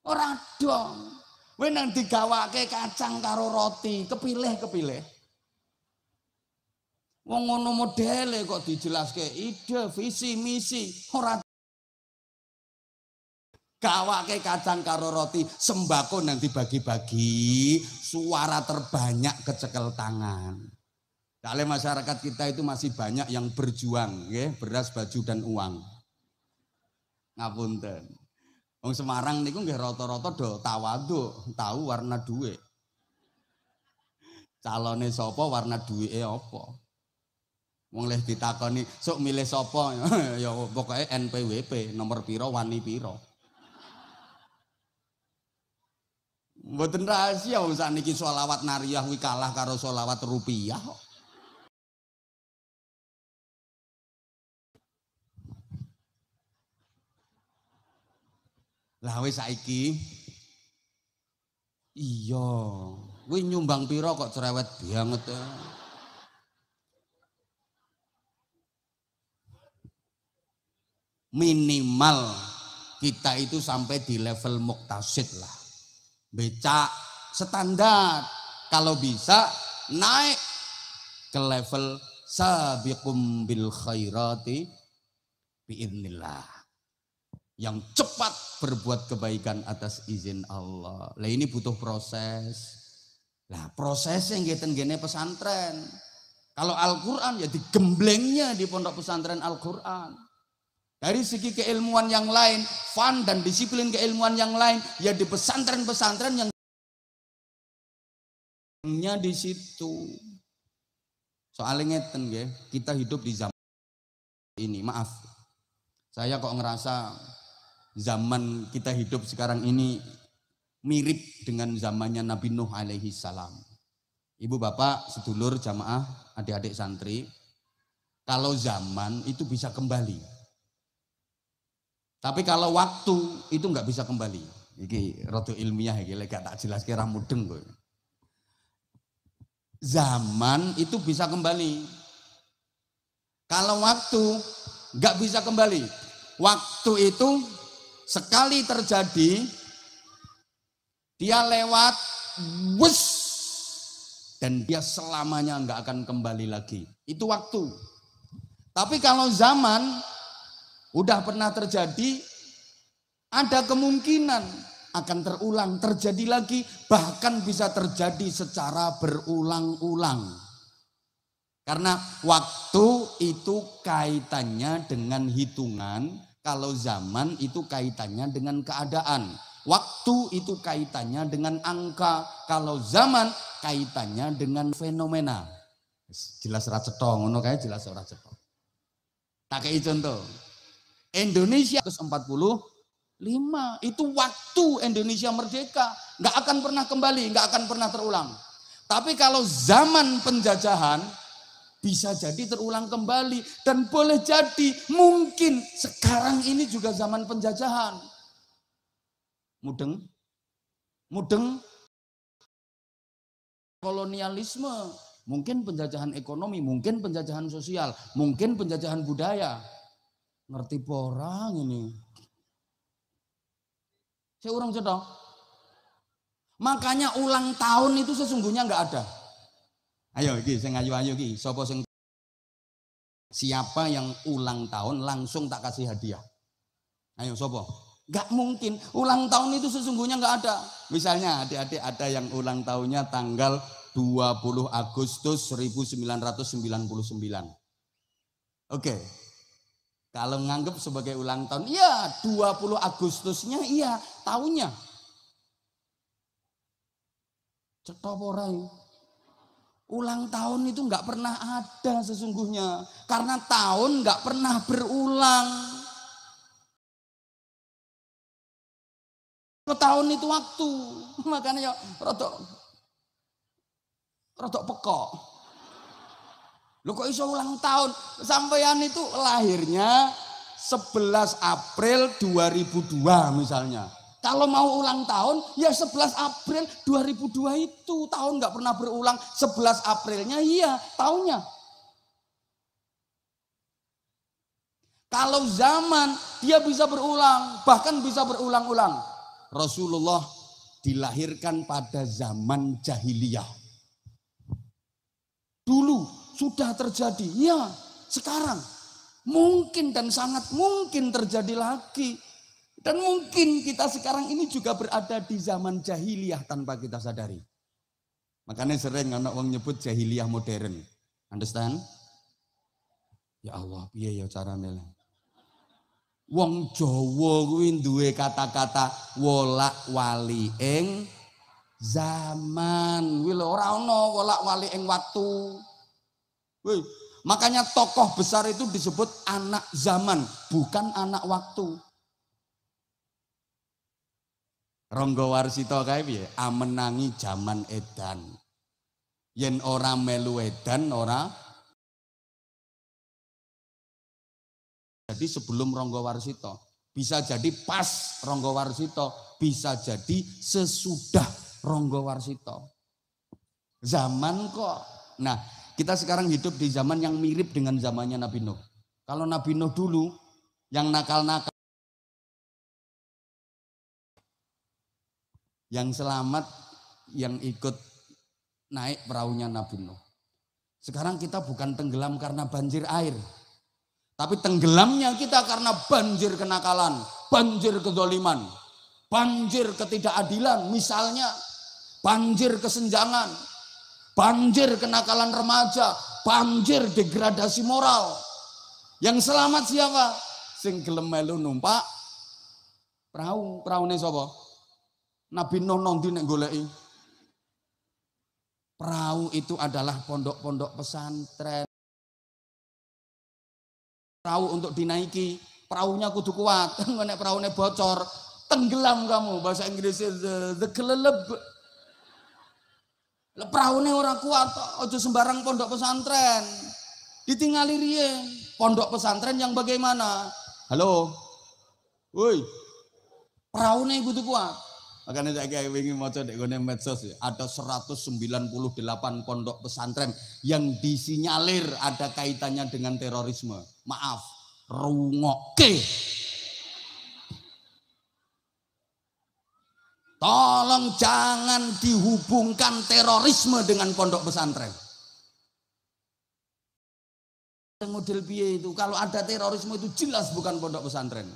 Speaker 1: Ora dong. Kowe nang digawake kacang karo roti, kepilih. Wong ngono modele kok dijelaske ide, visi, misi, ora gawake kacang karo roti, sembako nanti bagi-bagi, suara terbanyak kecekel tangan. Soalnya masyarakat kita itu masih banyak yang berjuang, ya, beras, baju dan uang. Ngapunten. Wong Semarang niku nggih rata-rata do tawadhu, tahu warna duit. Calone sapa warna duwike apa? Wong leh ditakoni, sok milih sapa? Ya pokoke NPWP, nomor piro, wani piro. Mboten rahasia wong sakniki sholawat nariyah kuwi kalah karo sholawat rupiah kok. Lah wis saiki iya, kuwi nyumbang piro kok cerewet banget. Minimal kita itu sampai di level muktasid lah, becak standar, kalau bisa naik ke level sabiqum bil khairati biidznillah, yang cepat berbuat kebaikan atas izin Allah. Lah ini butuh proses. Lah prosesnya ngene pesantren. Kalau Al-Qur'an ya digemblengnya di pondok pesantren Al-Qur'an. Dari segi keilmuan yang lain, fun dan disiplin keilmuan yang lain, ya di pesantren-pesantren yang di situ. Soalnya ngeten nggih, kita hidup di zaman ini, maaf. Saya kok ngerasa zaman kita hidup sekarang ini mirip dengan zamannya Nabi Nuh alaihi salam. Ibu bapak, sedulur, jamaah, adik-adik santri, kalau zaman itu bisa kembali. Tapi kalau waktu itu nggak bisa kembali. Iki rada ilmiah iki lek gak tak jelaske ra mudeng kok. Zaman itu bisa kembali. Kalau waktu nggak bisa kembali. Waktu itu sekali terjadi dia lewat wus dan dia selamanya nggak akan kembali lagi. Itu waktu. Tapi kalau zaman udah pernah terjadi, ada kemungkinan akan terulang, terjadi lagi, bahkan bisa terjadi secara berulang-ulang. Karena waktu itu kaitannya dengan hitungan, kalau zaman itu kaitannya dengan keadaan. Waktu itu kaitannya dengan angka, kalau zaman kaitannya dengan fenomena. Jelas ora cetha ngono kae, jelas ora cetha. Tak kei contoh. Indonesia 145 itu waktu Indonesia merdeka, nggak akan pernah kembali, nggak akan pernah terulang. Tapi kalau zaman penjajahan bisa jadi terulang kembali dan boleh jadi mungkin sekarang ini juga zaman penjajahan. Mudeng kolonialisme, mungkin penjajahan ekonomi, mungkin penjajahan sosial, mungkin penjajahan budaya. Ngerti porang ini. Saya urang cedok. Makanya ulang tahun itu sesungguhnya nggak ada. Ayo iki sing ayu-ayu iki, siapa yang ulang tahun langsung tak kasih hadiah? Ayo sopo? Nggak mungkin. Ulang tahun itu sesungguhnya nggak ada. Misalnya adik-adik ada yang ulang tahunnya tanggal 20 Agustus 1999. Oke. Kalau nganggep sebagai ulang tahun, iya 20 Agustusnya iya tahunnya. Cetok ora ya. Ulang tahun itu nggak pernah ada sesungguhnya. Karena tahun nggak pernah berulang. Tahun itu waktu. Makanya ya rodok pekok. Lo kok iso ulang tahun? Sampeyan itu lahirnya 11 April 2002 misalnya. Kalau mau ulang tahun ya 11 April 2002 itu. Tahun nggak pernah berulang. 11 Aprilnya iya tahunnya. Kalau zaman dia bisa berulang. Bahkan bisa berulang-ulang. Rasulullah dilahirkan pada zaman jahiliyah. Dulu sudah terjadi, ya sekarang mungkin dan sangat mungkin terjadi lagi. Dan mungkin kita sekarang ini juga berada di zaman jahiliyah tanpa kita sadari. Makanya sering anak wong nyebut jahiliyah modern. Understand? Ya Allah, piye ya carane. Wong Jawa kuwi duwe kata-kata wolak-wali ing zaman. Kuwi lho ora ana wolak-wali ing waktu. Wih, makanya tokoh besar itu disebut anak zaman, bukan anak waktu. Rangga Warsita kae piye? Amenangi jaman edan. Yen ora melu edan ora. Jadi sebelum Rangga Warsita, bisa jadi pas Rangga Warsita, bisa jadi sesudah Rangga Warsita. Zaman kok. Nah, kita sekarang hidup di zaman yang mirip dengan zamannya Nabi Nuh. Kalau Nabi Nuh dulu yang nakal-nakal, yang selamat, yang ikut naik perahunya Nabi Nuh. Sekarang kita bukan tenggelam karena banjir air. Tapi tenggelamnya kita karena banjir kenakalan, banjir kezaliman, banjir ketidakadilan, misalnya banjir kesenjangan, banjir kenakalan remaja, banjir degradasi moral. Yang selamat siapa? Sing gelem melu numpak perahu. Peraune sapa? Nabi Nuh nondi nek goleki. Perahu itu adalah pondok-pondok pesantren. Perahu untuk dinaiki, perahunya kudu kuat. Nek perahunya bocor, tenggelam kamu. Bahasa Inggrisnya the keleleb. Perahunya orang kuat, ojo sembarang pondok pesantren. Ditinggali riye. Pondok pesantren yang bagaimana? Halo. Woi. Perahunya kudu kuat. Makanya saya kayak ingin maca dek gone medsos ada 198 pondok pesantren yang disinyalir ada kaitannya dengan terorisme. Maaf, rungokke. Tolong jangan dihubungkan terorisme dengan pondok pesantren. Model piye itu? Kalau ada terorisme itu jelas bukan pondok pesantren.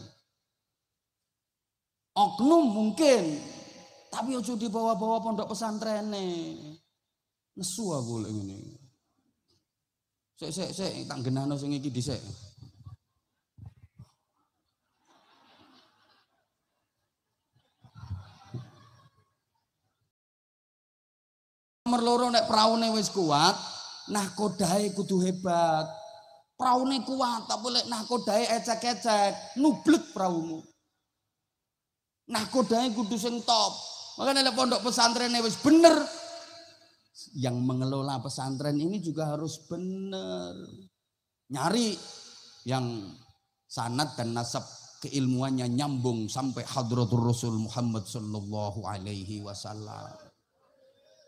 Speaker 1: Oknum mungkin, tapi ojo dibawa-bawa pondok pesantren nesu aku lek ngene. Sik tak genahno sing iki dhisik. Nomor loro nek praune wis kuat, nahkodahe kudu hebat. Praune kuat, tapi lek nahkodahe ecek-ecek, nublek praumu. Nahkodahe kudu sing top. Makanya lek pondok pesantren wis bener. Yang mengelola pesantren ini juga harus bener. Nyari yang sanad dan nasab keilmuannya nyambung sampai hadratur Rasul Muhammad sallallahu alaihi wasallam.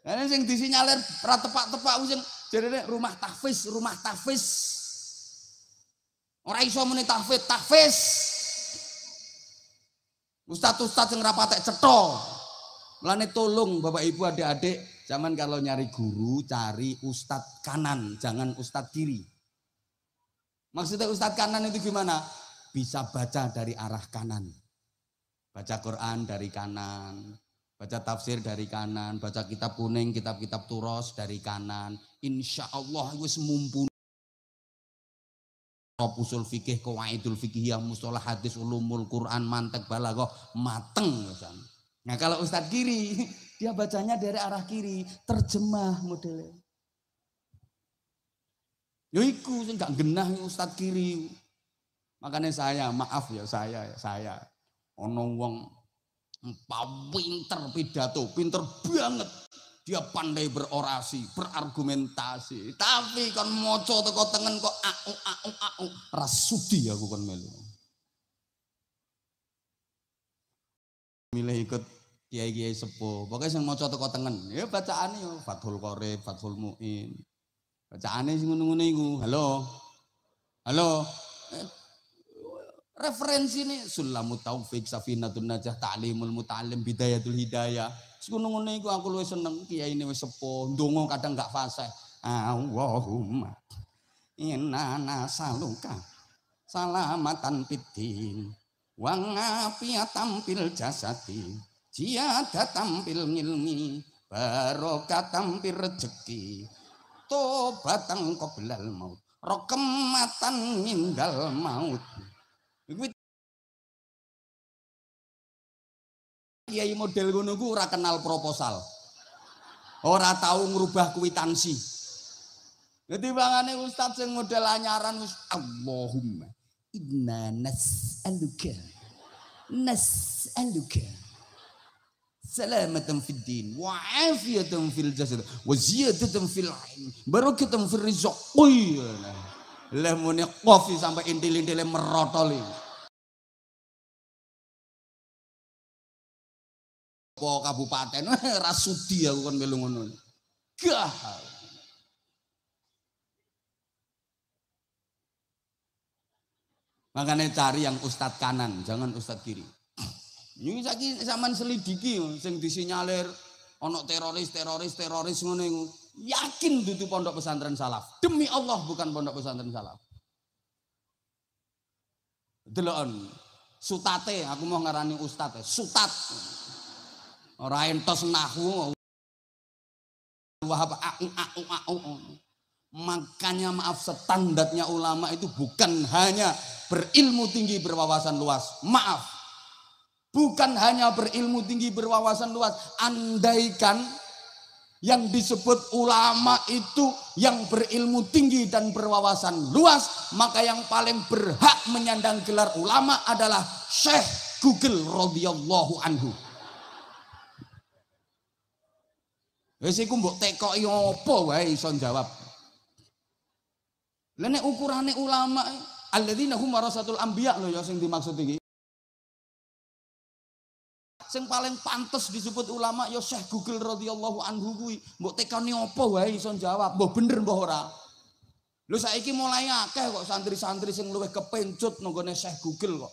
Speaker 1: Ini sing disinyalir pra tepak-tepak sing jarene rumah tahfiz. Ora iso muni tahfiz. Ustaz-ustaz sing rapatek cetha. Mulane tolong Bapak Ibu adik-adik, zaman kalau nyari guru cari ustadz kanan, jangan ustadz kiri. Maksudnya ustadz kanan itu gimana? Bisa baca dari arah kanan. Baca Quran dari kanan, baca tafsir dari kanan, baca kitab kuning, kitab-kitab turos dari kanan. Insya Allah wis mumpuni. Usul fikih, qawaidul fikih, mustalah hadis, ulumul Quran, mantek balaghah mateng. Nah kalau ustadz kiri, dia bacanya dari arah kiri, terjemah modelnya. Yaiku sing gak genah ustadz kiri. Makanya saya, maaf ya saya. Ono wong pinter pidato, pinter banget. Dia pandai berorasi, berargumentasi. Tapi kan moco teko tengen kok au. Rasudi aku kan melu. Milih ikut kiai-kiai sepuh. Pokoknya sing maca teko tengen. Ya bacaane yo Fathul Qorib, Fathul Muin. Bacaane sing ngono-ngono iku. Halo. Referensi ini Sulamut Taufik, Safinatun Najah, Ta'limul Muta'allim, Bidayatul Hidayah. Sing ngono-ngono iku aku luwih seneng. Kiai ini wis sepuh, ndonga kadang gak fasih. Allahumma inna nasaluka salamatan fiddin wa ngafiatan fil jasadi, ziyadatan fil ilmi, barokatan fil rezeki, tobatan qoblal maut, rokematan indal maut. Kiai model ngono ku ora kenal proposal. Ora tahu ngrubah kwitansi. Jadi bangane ustaz sing model anyaran wis Allahumma inna nas'aluka salamatan fid din wa afiyatan fil jasad wa ziyadatan fil ilm barakatan fil rizq. Lah muni kofi sampai intil-intile merotoli. Po kabupaten rasudi aku kan melu ngono. Gah. Makanya cari yang ustadz kanan, jangan ustadz kiri. Ini saiki zaman selidiki sing disinyalir ono teroris ngono iku. Yakin dudu pondok pesantren salaf. Demi Allah bukan pondok pesantren salaf. Delon sutate aku mau ngarani ustadz, sutat. Ora entos nahwu. Wahab au. Makanya maaf, standarnya ulama itu bukan hanya berilmu tinggi berwawasan luas. Maaf. Bukan hanya berilmu tinggi berwawasan luas. Andaikan yang disebut ulama itu yang berilmu tinggi dan berwawasan luas, maka yang paling berhak menyandang gelar ulama adalah Syekh Google radhiyallahu anhu. Wis iku mbok tekoki apa wae iso jawab. Lah nek ukurane ulama alladzina hum warasatul anbiya lho ya sing dimaksud iki. Sing paling pantes disebut ulama ya Syekh Google radhiyallahu anhu kuwi. Mbok tekoni apa wae iso jawab, mbok bener mbok ora. Lho saiki mulai akeh kok santri-santri sing luwih kepencut nggone Syekh Google kok.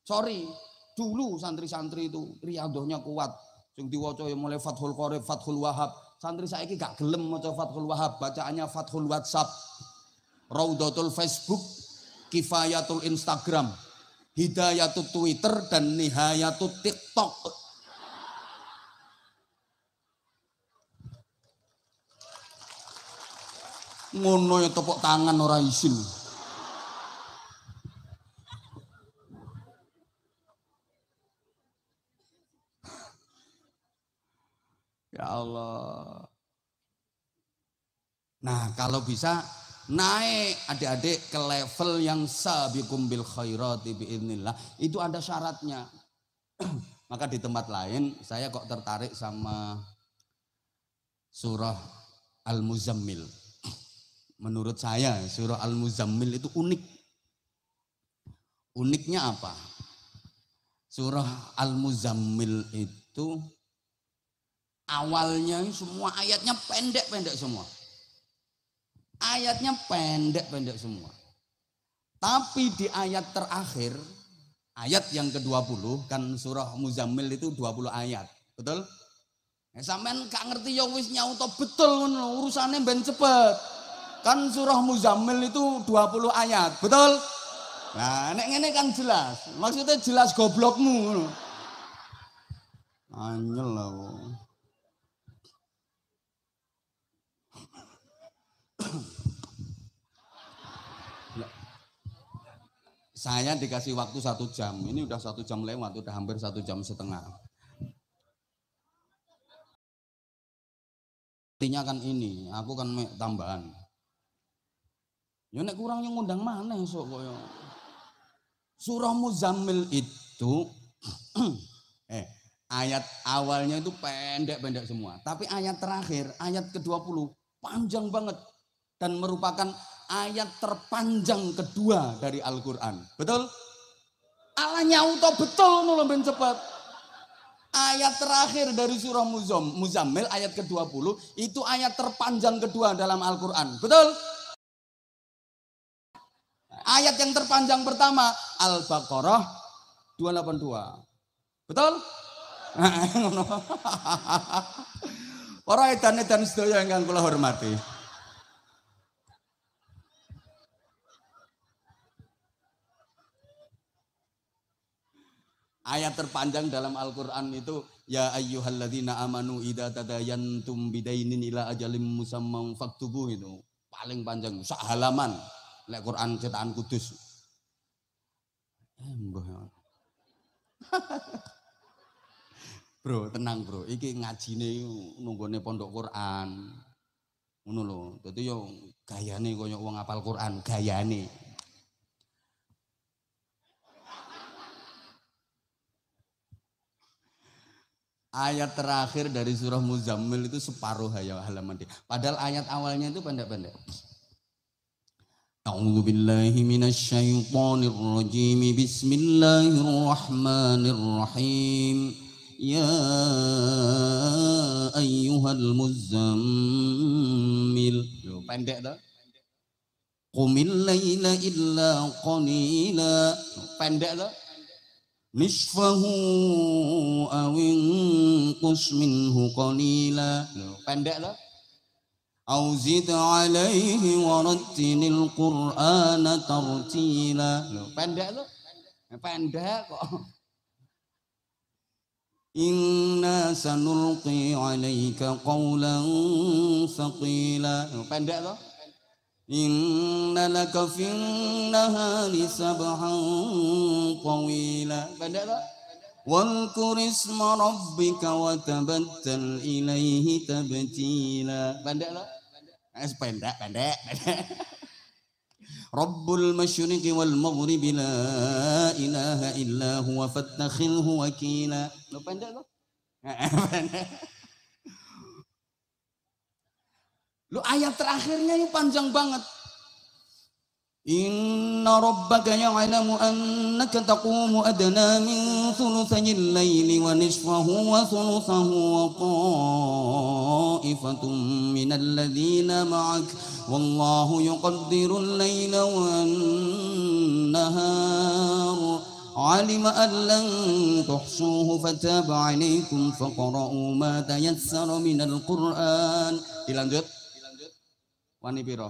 Speaker 1: Sorry, dulu santri-santri itu riyadhahnya kuat. Sing diwaca ya mulai Fathul Qorib, Fathul Wahab. Santri saiki gak gelem maca Fathul Wahab, bacaannya Fathul WhatsApp, Raudatul Facebook, Kifayatul Instagram, Hidayatul Twitter dan Nihayatul TikTok. Ngono ya tepuk tangan ora isin. Ya Allah. Nah, kalau bisa naik adik-adik ke level yang sabiqum bil khairati biidznillah, itu ada syaratnya. Maka di tempat lain saya kok tertarik sama surah Al-Muzammil. Menurut saya surah Al-Muzammil itu unik. Uniknya apa? Surah Al-Muzammil itu awalnya semua ayatnya pendek-pendek semua. Ayatnya pendek-pendek semua. Tapi di ayat terakhir, ayat yang ke-20, kan surah Muzammil itu 20 ayat. Betul? Sampean gak ngerti ya wis nyauto betul ngono, urusane ben cepet. Kan surah Muzammil itu 20 ayat, betul? Nah, nek ngene kan jelas. Maksudnya jelas goblokmu ngono. Anyel lah. Saya dikasih waktu 1 jam. Ini udah 1 jam lewat, udah hampir 1 jam setengah. Artinya kan ini, aku kan tambahan. Ya nek kurang yang ngundang mana sok koyo. Surah Muzammil itu ayat awalnya itu pendek-pendek semua, tapi ayat terakhir, ayat ke-20 panjang banget dan merupakan ayat terpanjang kedua dari Al-Qur'an. Betul? Allah nyauto betul nulung ben cepet. Ayat terakhir dari surah Muzammil ayat ke-20 itu ayat terpanjang kedua dalam Al-Qur'an. Betul? Ayat yang terpanjang pertama Al-Baqarah 282. Betul? Para edan-edan sedaya ingkang kula hormati. Ayat terpanjang dalam Al-Qur'an itu ya ayyuhalladzina amanu idza tadayantum bidainin ila ajalim musamman faktubuh, itu paling panjang sak halaman lek Quran cetakan Kudus. Bro, tenang bro, iki ngajine nunggone pondok Quran. Ngono lho. Dadi yo gayane kaya wong hafal Quran, gayane. Ayat terakhir dari surah Muzammil itu separuh halaman dia. Padahal ayat awalnya itu pendek-pendek. A'udzu billahi minasyaitonir rajim. Bismillahirrahmanirrahim. Ya ayyuhal muzammil. Yo, pendek dah. Qumil laila illa qalila. Pendek dah. Nisfahu awin qus minhu qalila. Pendek lah. Au zid alaihi warattilil qur'ana tartila. Pendek lah. Pendek kok. Inna sanulqi alaika qawlan thaqila. Pendek lah. Inna laka fin nahari sabhan tawila. Pendek tak? Walkur isma rabbika wa tabattal ilaihi tabtila. Pendek tak? Pendek. Rabbul masyriqi wal maghribi la ilaha illa huwa fattakhilhu wakila. Pendek tak? Pendek. Lu ayat terakhirnya ini panjang banget. Inna rabbaka ya'lamu annaka taqumu adna min thuluthayil laili wa nisfahu wa thuluthahu wa ta'ifatun minal ladzina ma'ak wallahu yuqaddirul laila wan nahar alima an lan tuhsuhu fataba 'alaikum faqra'u ma tayassara minal Qur'an. Dilanjut. Wani piro?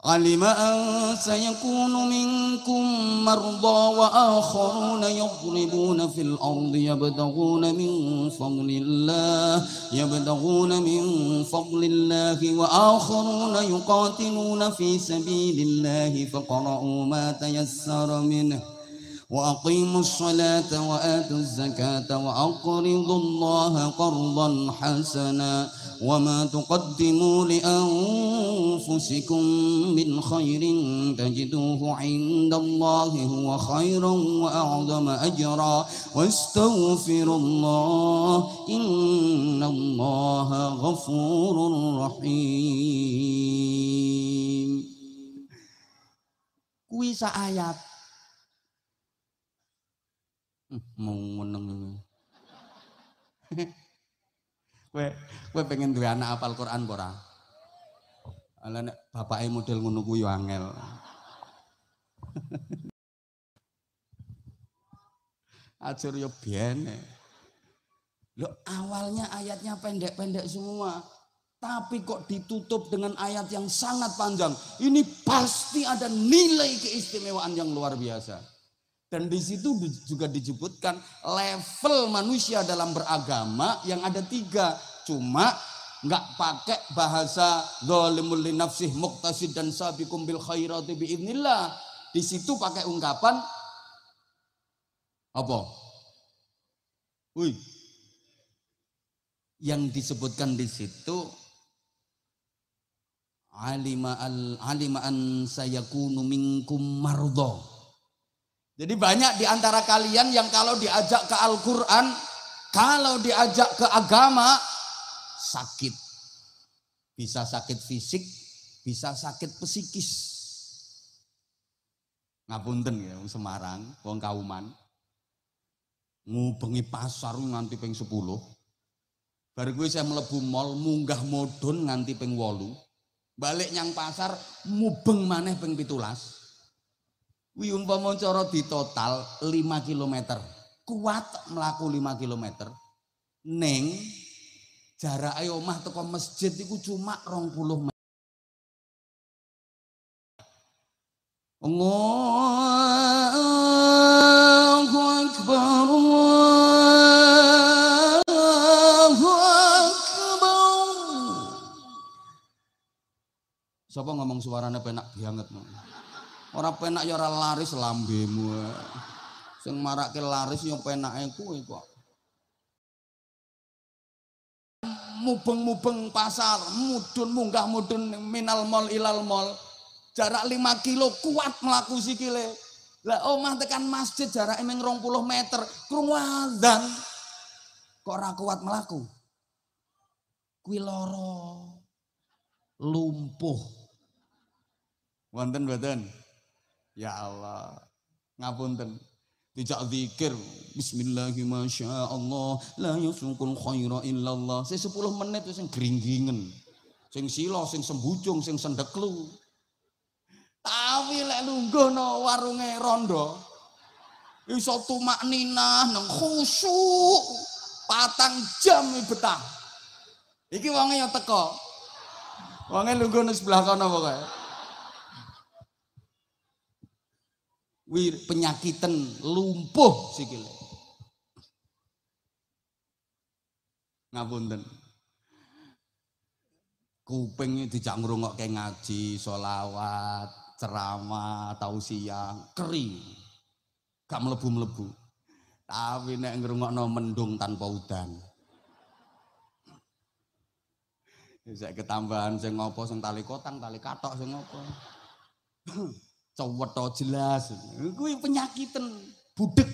Speaker 1: Alima an sayakunu minkum marda wa akharuna yadribuna fil ardi yabtaghuna min fadlillah wa akharuna yuqatiluna fi sabilillahi faqra'u ma tayassara minhu wa aqimus salata wa atuz zakata wa aqridu allaha qardan hasana wa ma tuqaddimu li anfusikum min khairin tajiduhu 'indallahi huwa khairan wa a'zama ajra wastaghfirullah innallaha ghafurur rahim. Kuwi sak ayat mau meneng. Kowe pengen duwe anak hafal Quran apa ora? Ala nek bapake model ngono kuwi yo angel. Ajur yo biyen. Loh, awalnya ayatnya pendek-pendek semua. Tapi kok ditutup dengan ayat yang sangat panjang. Ini pasti ada nilai keistimewaan yang luar biasa. Dan di situ juga disebutkan level manusia dalam beragama yang ada 3. Cuma nggak pakai bahasa zalimul li nafsih muqtasid dan sabiqum bil khairati biidznillah. Di situ pakai ungkapan apa? Wih. Yang disebutkan di situ alima an sayakunu minkum mardha. Jadi banyak di antara kalian yang kalau diajak ke Al-Qur'an, kalau diajak ke agama sakit. Bisa sakit fisik, bisa sakit psikis. Ngapunten ya, wong Semarang, wong Kauman. Ngubengi pasar nganti ping 10. Bar kuwi saya mlebu mall munggah modon nganti ping 8. Balik nyang pasar mubeng maneh ping 17. Kuwi umpama cara ditotal 5 km. Kuat mlaku 5 km. Ning jarake omah teko masjid iku cuma 20 meter. Allahu Akbar. Siapa ngomong suaranya penak banget? Orang penak ya ora laris lambemu. Sing marake laris ya penake kuwi kok. Mubeng-mubeng pasar, mudun munggah mudun minal mall ilal mall. Jarak 5 kilo kuat mlaku sikile. Lah omah tekan masjid jarake mung 20 meter, krungu adzan. Kok ora kuat mlaku? Kuwi lara. Lumpuh. Wonten mboten? Ya Allah. Ngapunten. Dijak zikir bismillahirrahmanirrahim la yusukul khaira illallah. Sing 10 menit sing gringgingen. Sing sila, sing sembujung, sing sendeklu. Tapi lek lungguh no warunge rondo iso tumakninah nang khusyuk 4 jam betah. Iki wonge ya teko. Wonge lungguh nang sebelah kono pokoke. Penyakiten lumpuh sikile. Ngapunten. Kuping dijak ngrungokke ngaji, sholawat, ceramah, tausiah, kering. Gak mlebu-mlebu. Tapi nek ngrungokno mendung tanpa udan. Saya ketambahan sing ngopo sing tali kotang, tali katok sing ngopo. Cowetho jelas. Kuwi penyakitan budek.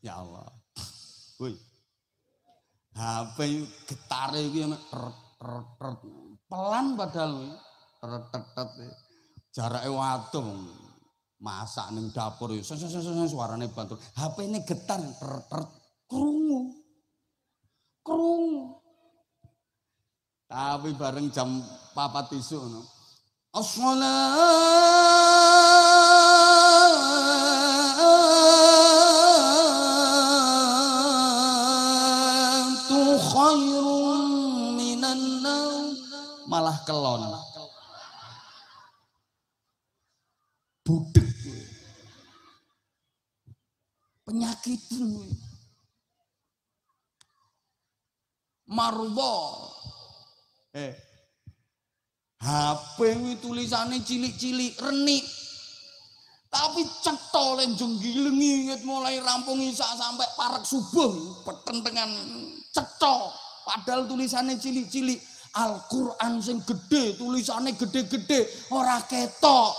Speaker 1: Ya Allah. Woi. HP getare iki pelan padahal jarake waduh masak ning dapur suarane bantul. HP ini getar krungu. Tapi bareng jam 4 isuk ngono. As-shalatu khairun minan naum. Malah kelon. Budek. Penyakit marbo. HP ini tulisannya cilik-cilik renik. Tapi cetol lenjung giling mulai rampung isak sampai parak subuh petentengan cetol. Padahal tulisannya cilik-cilik. Al-Quran sing gede, tulisannya gede-gede, ora ketok.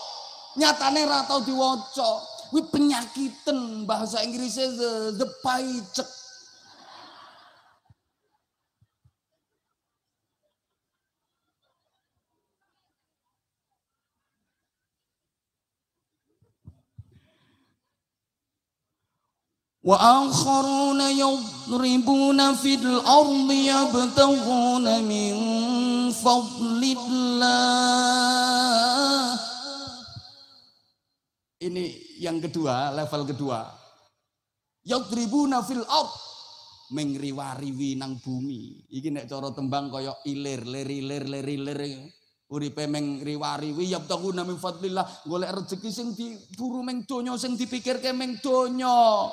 Speaker 1: Nyatane ra tau diwaca. Kuwi penyakitan bahasa Inggrisnya the paycheck. Wa akharuna yadribuna fil ardi yabtaghuna min fadlillah. Ini yang kedua, level kedua. Yadribuna fil ard mengriwariwi nang bumi. Iki nek cara tembang kaya ilir, lir. Uripe mengriwariwi yabtaguna min fadlillah, golek rezeki sing diburu meng donya, sing dipikirke meng donya.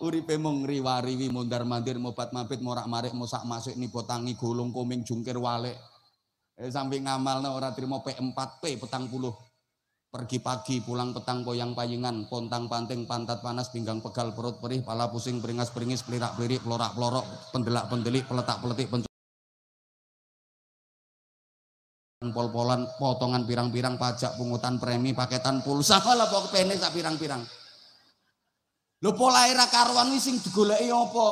Speaker 1: Uripe mung ngriwariwi mondar-mandir mobat-mabit morak-marik mosak masuk nipo tangi golong koming jungkir walik. Sampai ngamalna ora trimo P4P petang puluh. Pergi pagi pulang petang poyang payingan, pontang panting pantat panas pinggang pegal perut perih pala pusing beringas beringis pelirak pelirik pelorak pelorok pendelak pendelik peletak peletik pol-polan potongan pirang-pirang pajak pungutan premi paketan pulsa lah pokok pene sak pirang-pirang. Lho polahe ra karuan wis sing digoleki apa?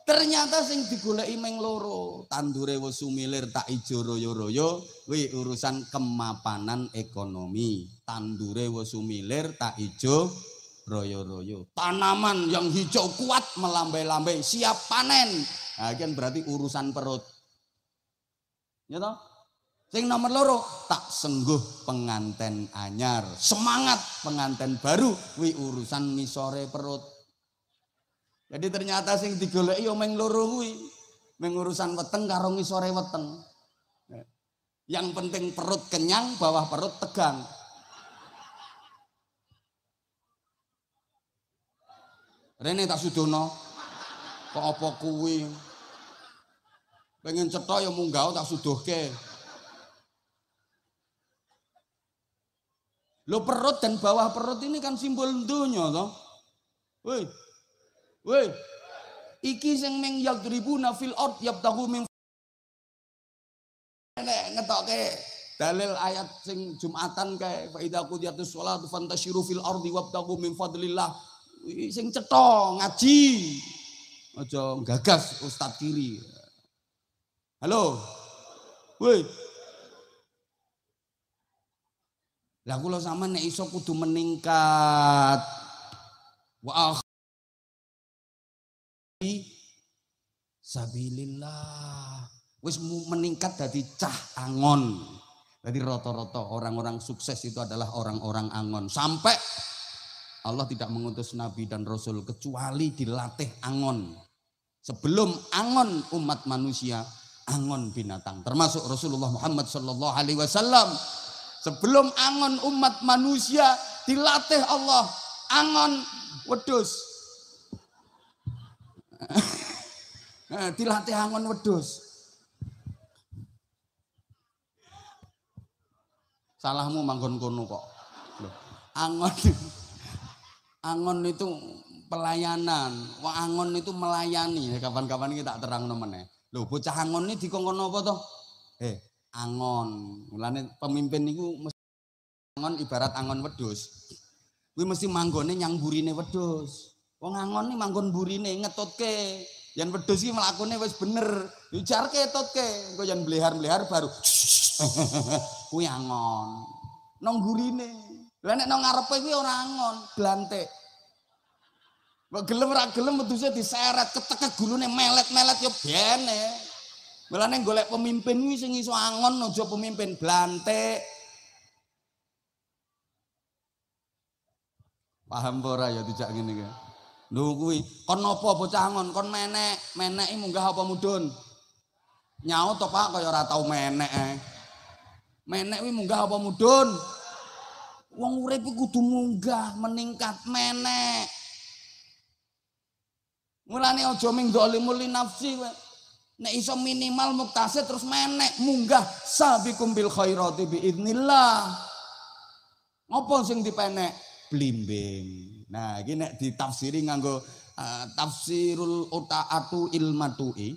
Speaker 1: Ternyata sing digoleki meng loro, tandure wis sumilir tak ijo royo-royo, kuwi urusan kemapanan ekonomi. Tandure wis sumilir tak ijo royo-royo. Tanaman yang hijau kuat melambai-lambai, siap panen. Nah, kan berarti urusan perut. Ya toh? Sing nomor loro, tak sengguh penganten anyar. Semangat penganten baru, kuwi urusan misore perut. Jadi ternyata sing digoleki yo meng loro kuwi, meng urusan weteng karo ngisore weteng. Yang penting perut kenyang, bawah perut tegang. Rene tak sudono. Kok apa kuwi? Pengen cetha ya munggah tak sudohke. Lo perut dan bawah perut ini kan simbol donya toh. Woi, iki sing meng yadribuna fil ard yabtaghu min ngetoke dalil ayat sing Jumatan kae fa idza qudiyatus sholatu fantashiru fil ardi wabtaghu min fadlillah. Sing cetha ngaji. Aja gagas ustaz kiri. Halo. Woi. Lah kula sampean nek iso kudu meningkat. Wa sabilillah wis meningkat dadi cah angon. Jadi rata-rata orang-orang sukses itu adalah orang-orang angon. Sampai Allah tidak mengutus nabi dan rasul kecuali dilatih angon. Sebelum angon umat manusia, angon binatang. Termasuk Rasulullah Muhammad sallallahu alaihi wasallam. Sebelum angon umat manusia dilatih Allah angon wedhus. Dilatih angon wedhus. Salahmu manggon kono kok. Loh, angon itu pelayanan. Wong angon itu melayani. Kapan-kapan kita terang meneh. Lho bocah angon ini dikongkon apa toh? Angon. Mulane pemimpin niku mesti angon ibarat angon wedhus. Kuwi mesti manggone nyang burine wedhus. Wong angon iki manggon burine ngetutke. Yen wedhus iki mlakune wis bener, dijarke etutke. Engko yen blehar-blehar baru kuwi angon. Nang gurine. Lah nek nang ngarepe kuwi ora angon, blantik. Kok gelem ora gelem wedhuse diseret, ketekek gulune melet-melet ya bene. Mulane golek pemimpin kuwi sing iso angon aja pemimpin blantik. Paham ora ya dijak ngene iki. Lho kuwi kon napa bocah angon kon meneki munggah apa mudhun? Nyaut to Pak kaya ora tau menek ae. Menek kuwi munggah apa mudhun? Wong urip kudu munggah, meningkat menek. Mulane aja ming zalimul nafsi kowe. Nek iso minimal muktasid terus menek munggah sabiqum bil khairati biidznillah. Ngopo sing dipenek? Blimbing. Nah, iki nek ditafsiri nganggo tafsirul utaatu ilmatui.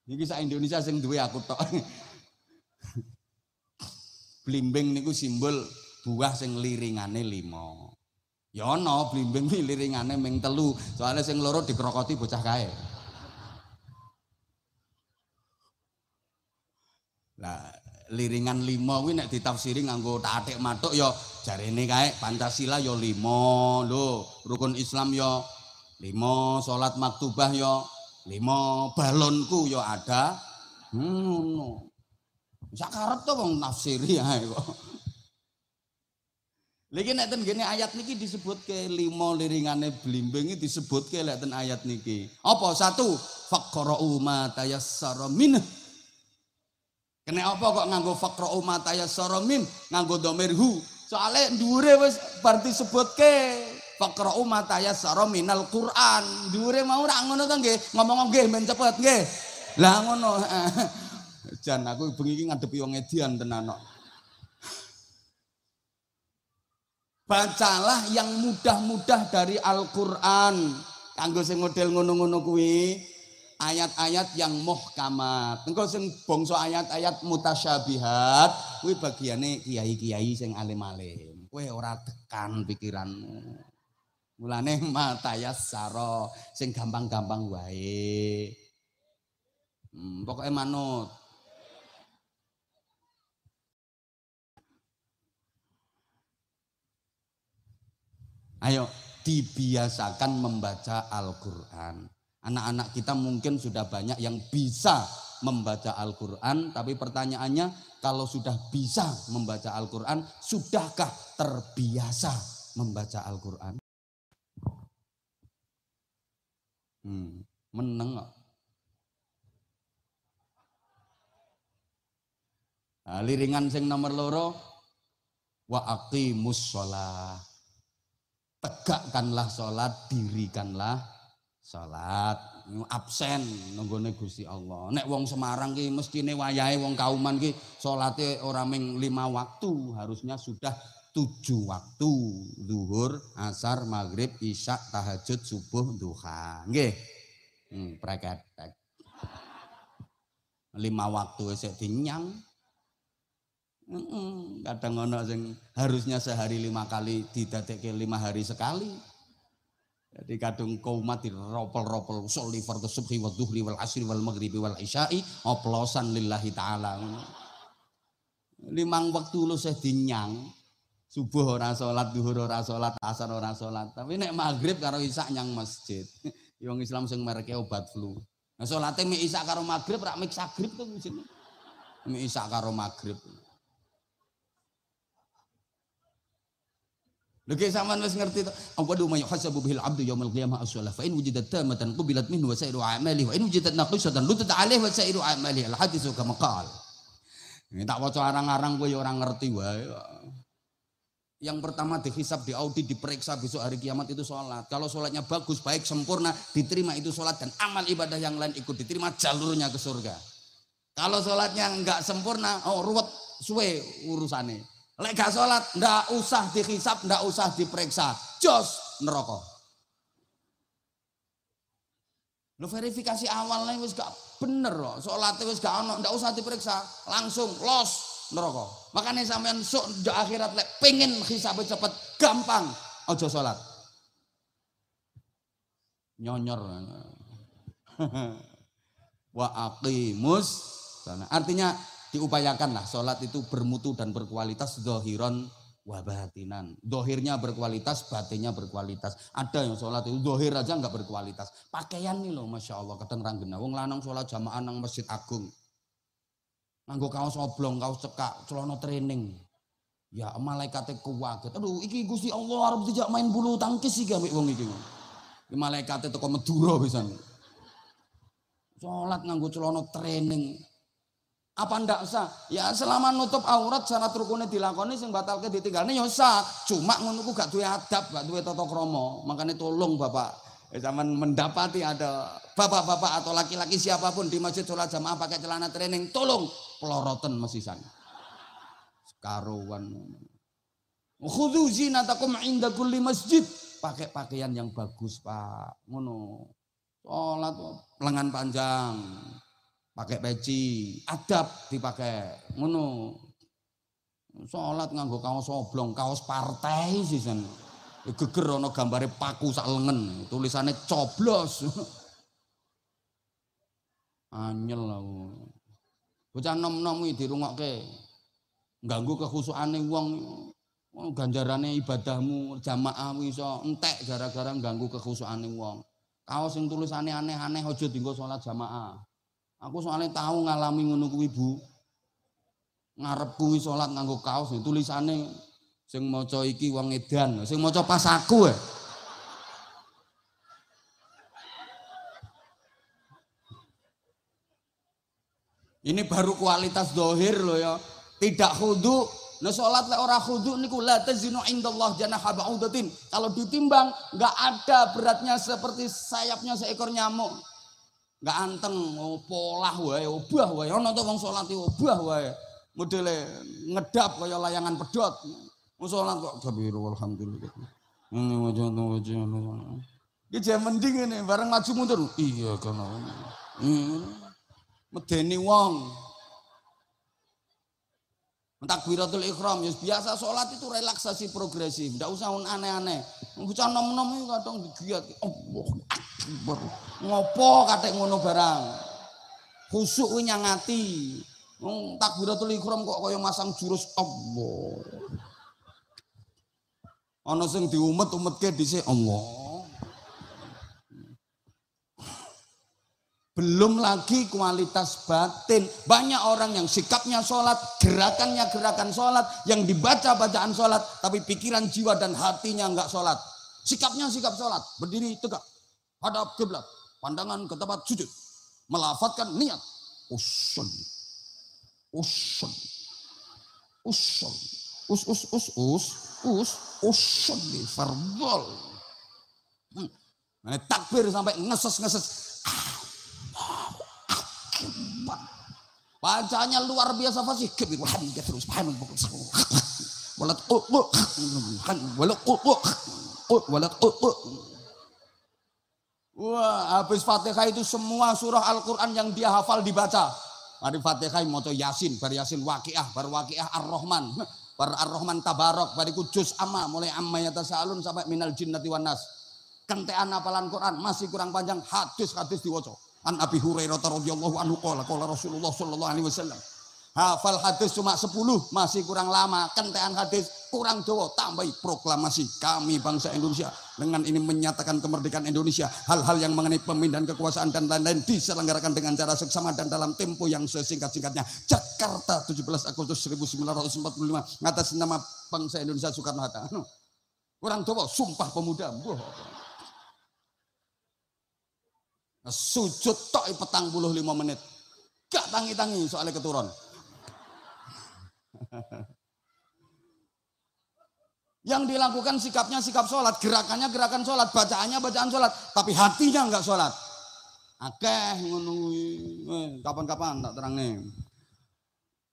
Speaker 1: Iki sak Indonesia sing duwe aku tok. Blimbing niku simbol buah sing liringane 5. Ya ana blimbing iki liringane ming 3, soalnya sing loro dikrokoti bocah kae. Lah liringan 5 kuwi nek ditafsiri nganggo tatik matuk ya jarene kae Pancasila ya 5 lho, rukun Islam ya 5, salat maktubah ya 5, balonku ya ada. Ngono. Sak karep to wong nafsiri ae kok. Lagi nek ten gene ayat niki disebutke 5 liringane blimbing disebutke lek ten ayat niki. Apa? 1, faqra'u ma tayassara min. Kene apa kok nganggo faqra'u ma tayassara min, nganggo dhamir hu. Soale dhuwure wis bar disebutke faqra'u ma tayassara minal Qur'an. Dhuwure mau ra ngono to nggih, ngomong nggih men cepet nggih. Lah ngono. Jan aku bengi iki ngadepi wong edian tenan kok. Bacalah yang mudah-mudah dari Al-Qur'an. Kanggo sing model ngono-ngono kuwi, ayat-ayat yang muhkamat. Engko sing bangsa ayat-ayat mutasyabihat kuwi bagiane kiai-kiai sing alim-alim. Kowe ora tekan pikiranmu. Mulane matayassara sing gampang-gampang wae. Pokoke manut. Ayo dibiasakan membaca Al-Qur'an. Anak-anak kita mungkin sudah banyak yang bisa membaca Al-Qur'an, tapi pertanyaannya kalau sudah bisa membaca Al-Qur'an, sudahkah terbiasa membaca Al-Qur'an? Meneng kok. Nah, liringan sing nomor 2, wa aqimus shalah. Tegakkanlah sholat, dirikanlah sholat. Absen nunggone Gusti Allah. Nek wong Semarang ki mestine wayahe wong Kauman ki sholate ora ming 5 waktu, harusnya sudah 7 waktu. Zuhur, asar, maghrib, isya, tahajud, subuh, duha. Nggih. Preketek. 5 waktu sik dinyang. Kadang ono sing harusnya sehari 5 kali didadekke 5 hari sekali. Jadi kadung kaumat diropel-ropel sholli fardhu subhi wa dhuhri wal asri wal maghribi wal isya'i oplosan lillahi taala. 5 waktu lu seh dinyang. Subuh ora salat, zuhur ora salat, asar ora salat. Tapi nek maghrib karo isya nyang masjid. Wong Islam sing mereke obat flu. Nah salate mek isya karo maghrib rak mik sagrib to mesti. Mek isya karo maghrib. Lagi sampean wis ngerti to, awwalu ma yuhasabu bihil abdu yaumil qiyamah as-shalah fa in wujidat tamatan qubilat minhu wa sa'iru a'malihi wa in wujidat naqisatan lutat 'alaihi wa sa'iru a'malihi al-haditsu kama qala. Tak waca arang-arang kowe ya ora ngerti wae. Yang pertama dihisab, diaudit, diperiksa besok hari kiamat itu sholat. Kalau sholatnya bagus, baik, sempurna, diterima itu sholat dan amal ibadah yang lain ikut diterima, jalurnya ke surga. Kalau sholatnya enggak sempurna, ruwet suwe urusane. Lek gak sholat, ndak usah dihisab, ndak usah diperiksa, jos neraka. Lo verifikasi awalnya wis gak bener loh, sholatnya wis gak ono, ndak usah diperiksa, langsung los neraka. Makanya sampean sok di akhirat lek pengen hisabnya cepet, gampang, ojo sholat. Nyonyor. Wa aqimus. Artinya diupayakanlah sholat itu bermutu dan berkualitas dohiron wabatinan. Dohirnya berkualitas, batinnya berkualitas. Ada yang sholat itu dohir aja nggak berkualitas. Pakaian nih loh, masya Allah. Kadang ranggena. Wong lanang sholat jamaah nang Masjid Agung. Nganggo kaos oblong, kaos cekak, celana training. Ya malaikatnya kuwaget. Aduh, iki Gusti Allah arep dijak main bulu tangkis iki ambek wong iki. Malaikatnya teko Madura pisan. Sholat nganggo celana training. Apa ndak sah? Ya selama nutup aurat syarat rukunnya dilakoni sing batalke ditinggalne ya sah. Cuma ngono ku gak duwe adab, gak duwe tata krama. Makanya tolong Bapak, zaman mendapati ada bapak-bapak atau laki-laki siapapun di masjid sholat jamaah pakai celana training, tolong peloroten mesisan. Karuan. Khudzu zinatakum inda kulli masjid. Pakai pakaian yang bagus, Pak. Ngono. Sholat lengan panjang. Pakai peci, adab dipakai, ngono. Sholat nganggo kaos oblong, kaos partai sih sen. Geger ono gambare paku sak lengan, tulisannya coblos. Anyel aku. Bocah nom-nom iki dirungokke. Ganggu kekhusyukane wong, ganjarane ibadahmu jamaah iso entek gara-gara ganggu kekhusyukane wong. Kaos sing tulisane aneh-aneh aja dienggo sholat jamaah. Aku soalnya tahu ngalami ngono kuwi Bu. Ngarep kuwi salat nganggo kaos tulisane Sing maca iki wong edan, sing maca pas aku ya. Ini baru kualitas dohir loh ya. Tidak khudu. Nah sholat lek ora khudu niku la tazinu indallah janaha ba'udatin. Kalau ditimbang nggak ada beratnya seperti sayapnya seekor nyamuk. Nggak anteng, polah wae, obah wae. Ono to wong sholat obah wae. Modele ngedap kaya layangan pedhot. Wong sholat kok kabiro alhamdulillah. Ini wajah. Iki jam mending ngene, bareng maju mundur. Iya kan. Medeni wong. Takbiratul ihram ya biasa sholat itu relaksasi progresif, ndak usah aneh-aneh. Bocah nom-nom itu kadang digiat. Allahu Akbar. Ngopo katek ngono barang. Khusuk kuwi nyangati. Takbiratul ihram kok kaya masang jurus Allah. Ana sing diumet-umetke dhisik Allah. Belum lagi kualitas batin. Banyak orang yang sikapnya sholat, gerakannya gerakan sholat, yang dibaca bacaan sholat, tapi pikiran, jiwa dan hatinya enggak sholat. Sikapnya sikap sholat, berdiri tegak, hadap kiblat, pandangan ke tempat sujud, melafadzkan niat, usolli, usolli, fardhol. Takbir sampai ngeses. Bacaannya luar biasa fasih. Terus wah, habis Fatihah itu semua surah Al-Quran yang dia hafal dibaca. Mari Fatihah moto Yasin, bar Yasin Waqiah, bar Waqiah Ar-Rahman, bar Ar-Rahman Tabarok, bariku juz amma, mulai amma yatasaalun sampai minal jinnati wan nas. Kentean hafalan Quran masih kurang panjang, hadis diwaca. An Abi Hurairah radhiyallahu anhu qala Rasulullah sallallahu alaihi wasallam. Hafal hadis cuma 10 masih kurang lama, kentean hadis kurang dawa, tambahi proklamasi kami bangsa Indonesia dengan ini menyatakan kemerdekaan Indonesia. Hal-hal yang mengenai pemindahan kekuasaan dan lain-lain diselenggarakan dengan cara seksama dan dalam tempo yang sesingkat-singkatnya. Jakarta 17 Agustus 1945 atas nama bangsa Indonesia Soekarno Hatta. Kurang dawa, Sumpah Pemuda. Sujud tok 45 menit. Gak tangi-tangi soalnya keturun. Yang dilakukan sikapnya sikap sholat, gerakannya gerakan sholat, bacaannya bacaan sholat, tapi hatinya enggak sholat. Akeh ngono kapan-kapan tak terangne.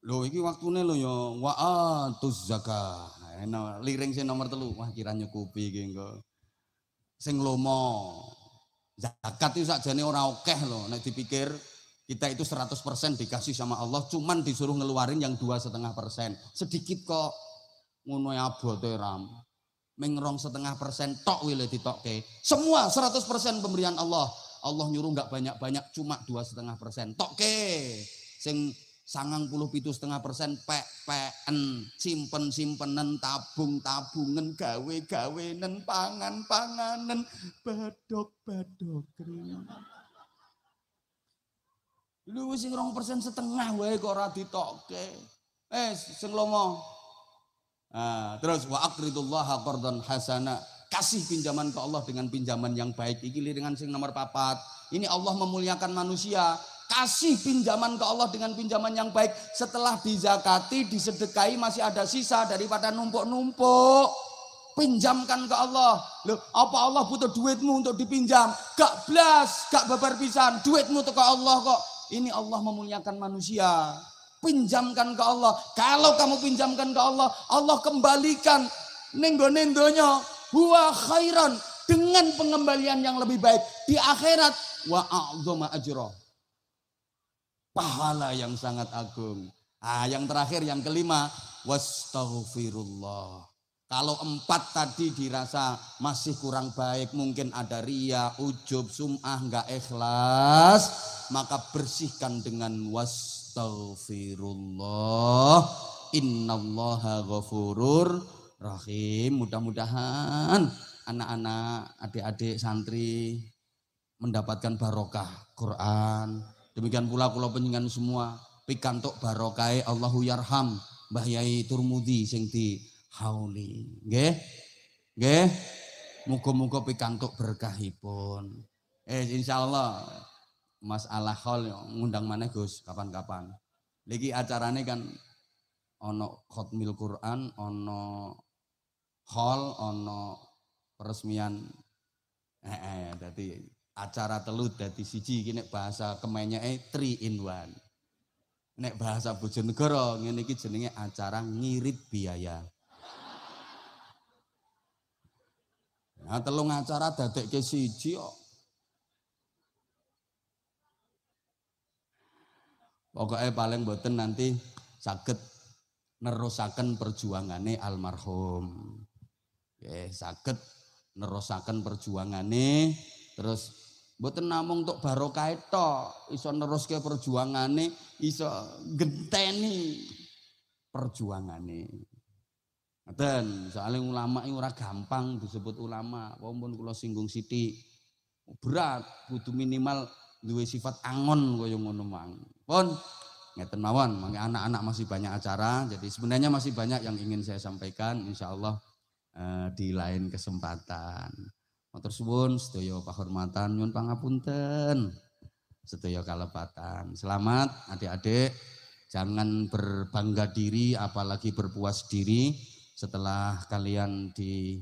Speaker 1: Lho iki waktune lho ya wa'atuz zakah. Liring sing nomor 3. Wah kira nyukupi iki engko. Sing lomo. Zakat itu sakjane ora akeh lho, nek dipikir kita itu 100% dikasih sama Allah, cuman disuruh ngeluarin yang 2,5%. Sedikit kok ngono abote ram. Ming 2,5% tok wile ditokke. Semua 100% pemberian Allah. Allah nyuruh enggak banyak-banyak, cuma 2,5%. Tokke. Sing 97,5% pek-peken, simpen-simpenan, tabung-tabungan, gawe-gawenan, pangan-panganan, badok-badoken. Lu sing 2,5% wae kok ora ditokke. Sing lomo. Terus wa aqridullaha qardan hasana. Kasih pinjaman ke Allah dengan pinjaman yang baik. Iki liringan sing nomor 4. Ini Allah memuliakan manusia. Kasih pinjaman ke Allah dengan pinjaman yang baik. Setelah dizakati, disedekahi masih ada sisa daripada numpuk-numpuk. Pinjamkan ke Allah. Loh, apa Allah butuh duitmu untuk dipinjam? Gak blas, gak babar pisan. Duitmu tuh ke Allah kok. Ini Allah memuliakan manusia. Pinjamkan ke Allah. Kalau kamu pinjamkan ke Allah, Allah kembalikan nenggone donya huwa khairan, dengan pengembalian yang lebih baik di akhirat, wa a'dzama ajra, pahala yang sangat agung. Yang terakhir, yang kelima, wastaghfirullah. Kalau 4 tadi dirasa masih kurang baik, mungkin ada riya, ujub, sum'ah, enggak ikhlas, maka bersihkan dengan wastaghfirullah. Innallaha ghafurur rahim. Mudah-mudahan anak-anak, adik-adik santri mendapatkan barokah Quran. Demikian pula kula panjenengan semua pikantuk barokahe Allahu yarham Mbah Yai Turmudi sing di hauli. Nggih. Nggih. Muga-muga pikantuk berkahipun. Insyaallah masalah haul ngundang maneh Gus kapan-kapan. Lagi acarane kan ono khotmil Quran, ono haul, ono peresmian. Dadi acara telu dadi siji iki nek bahasa kemenyeke 3 in 1. Nek bahasa Bojonegoro ngene iki jenenge acara ngirit biaya. Nah, telung acara dadekke siji kok. Pokoknya paling mboten nanti saged nerusaken perjuangane almarhum. Nggih, saged nerusaken perjuangane terus mboten namung untuk barokah tok, iso neruske perjuangane, iso genteni perjuangane. Ngoten, soalnya ulama ini ora gampang disebut ulama. Walaupun kula singgung sithik, berat, kudu minimal duwe sifat angon kaya ngono mang. Pun ngeten mawon, mangke anak-anak masih banyak acara, jadi sebenarnya masih banyak yang ingin saya sampaikan, insyaallah di lain kesempatan. Matur suwun sedaya pahormatan nyuwun pangapunten. Sedaya kalepatan. Selamat adik-adik, jangan berbangga diri apalagi berpuas diri. Setelah kalian di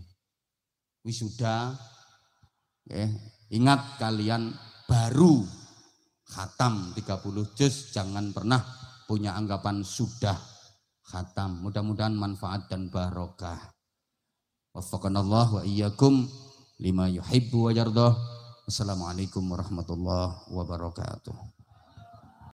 Speaker 1: wisuda, ingat kalian baru khatam 30 juz, jangan pernah punya anggapan sudah khatam. Mudah-mudahan manfaat dan barokah. Waffaqanallah wa iyyakum lima yuhibbu wa yardah. Wassalamualaikum warahmatullahi wabarakatuh.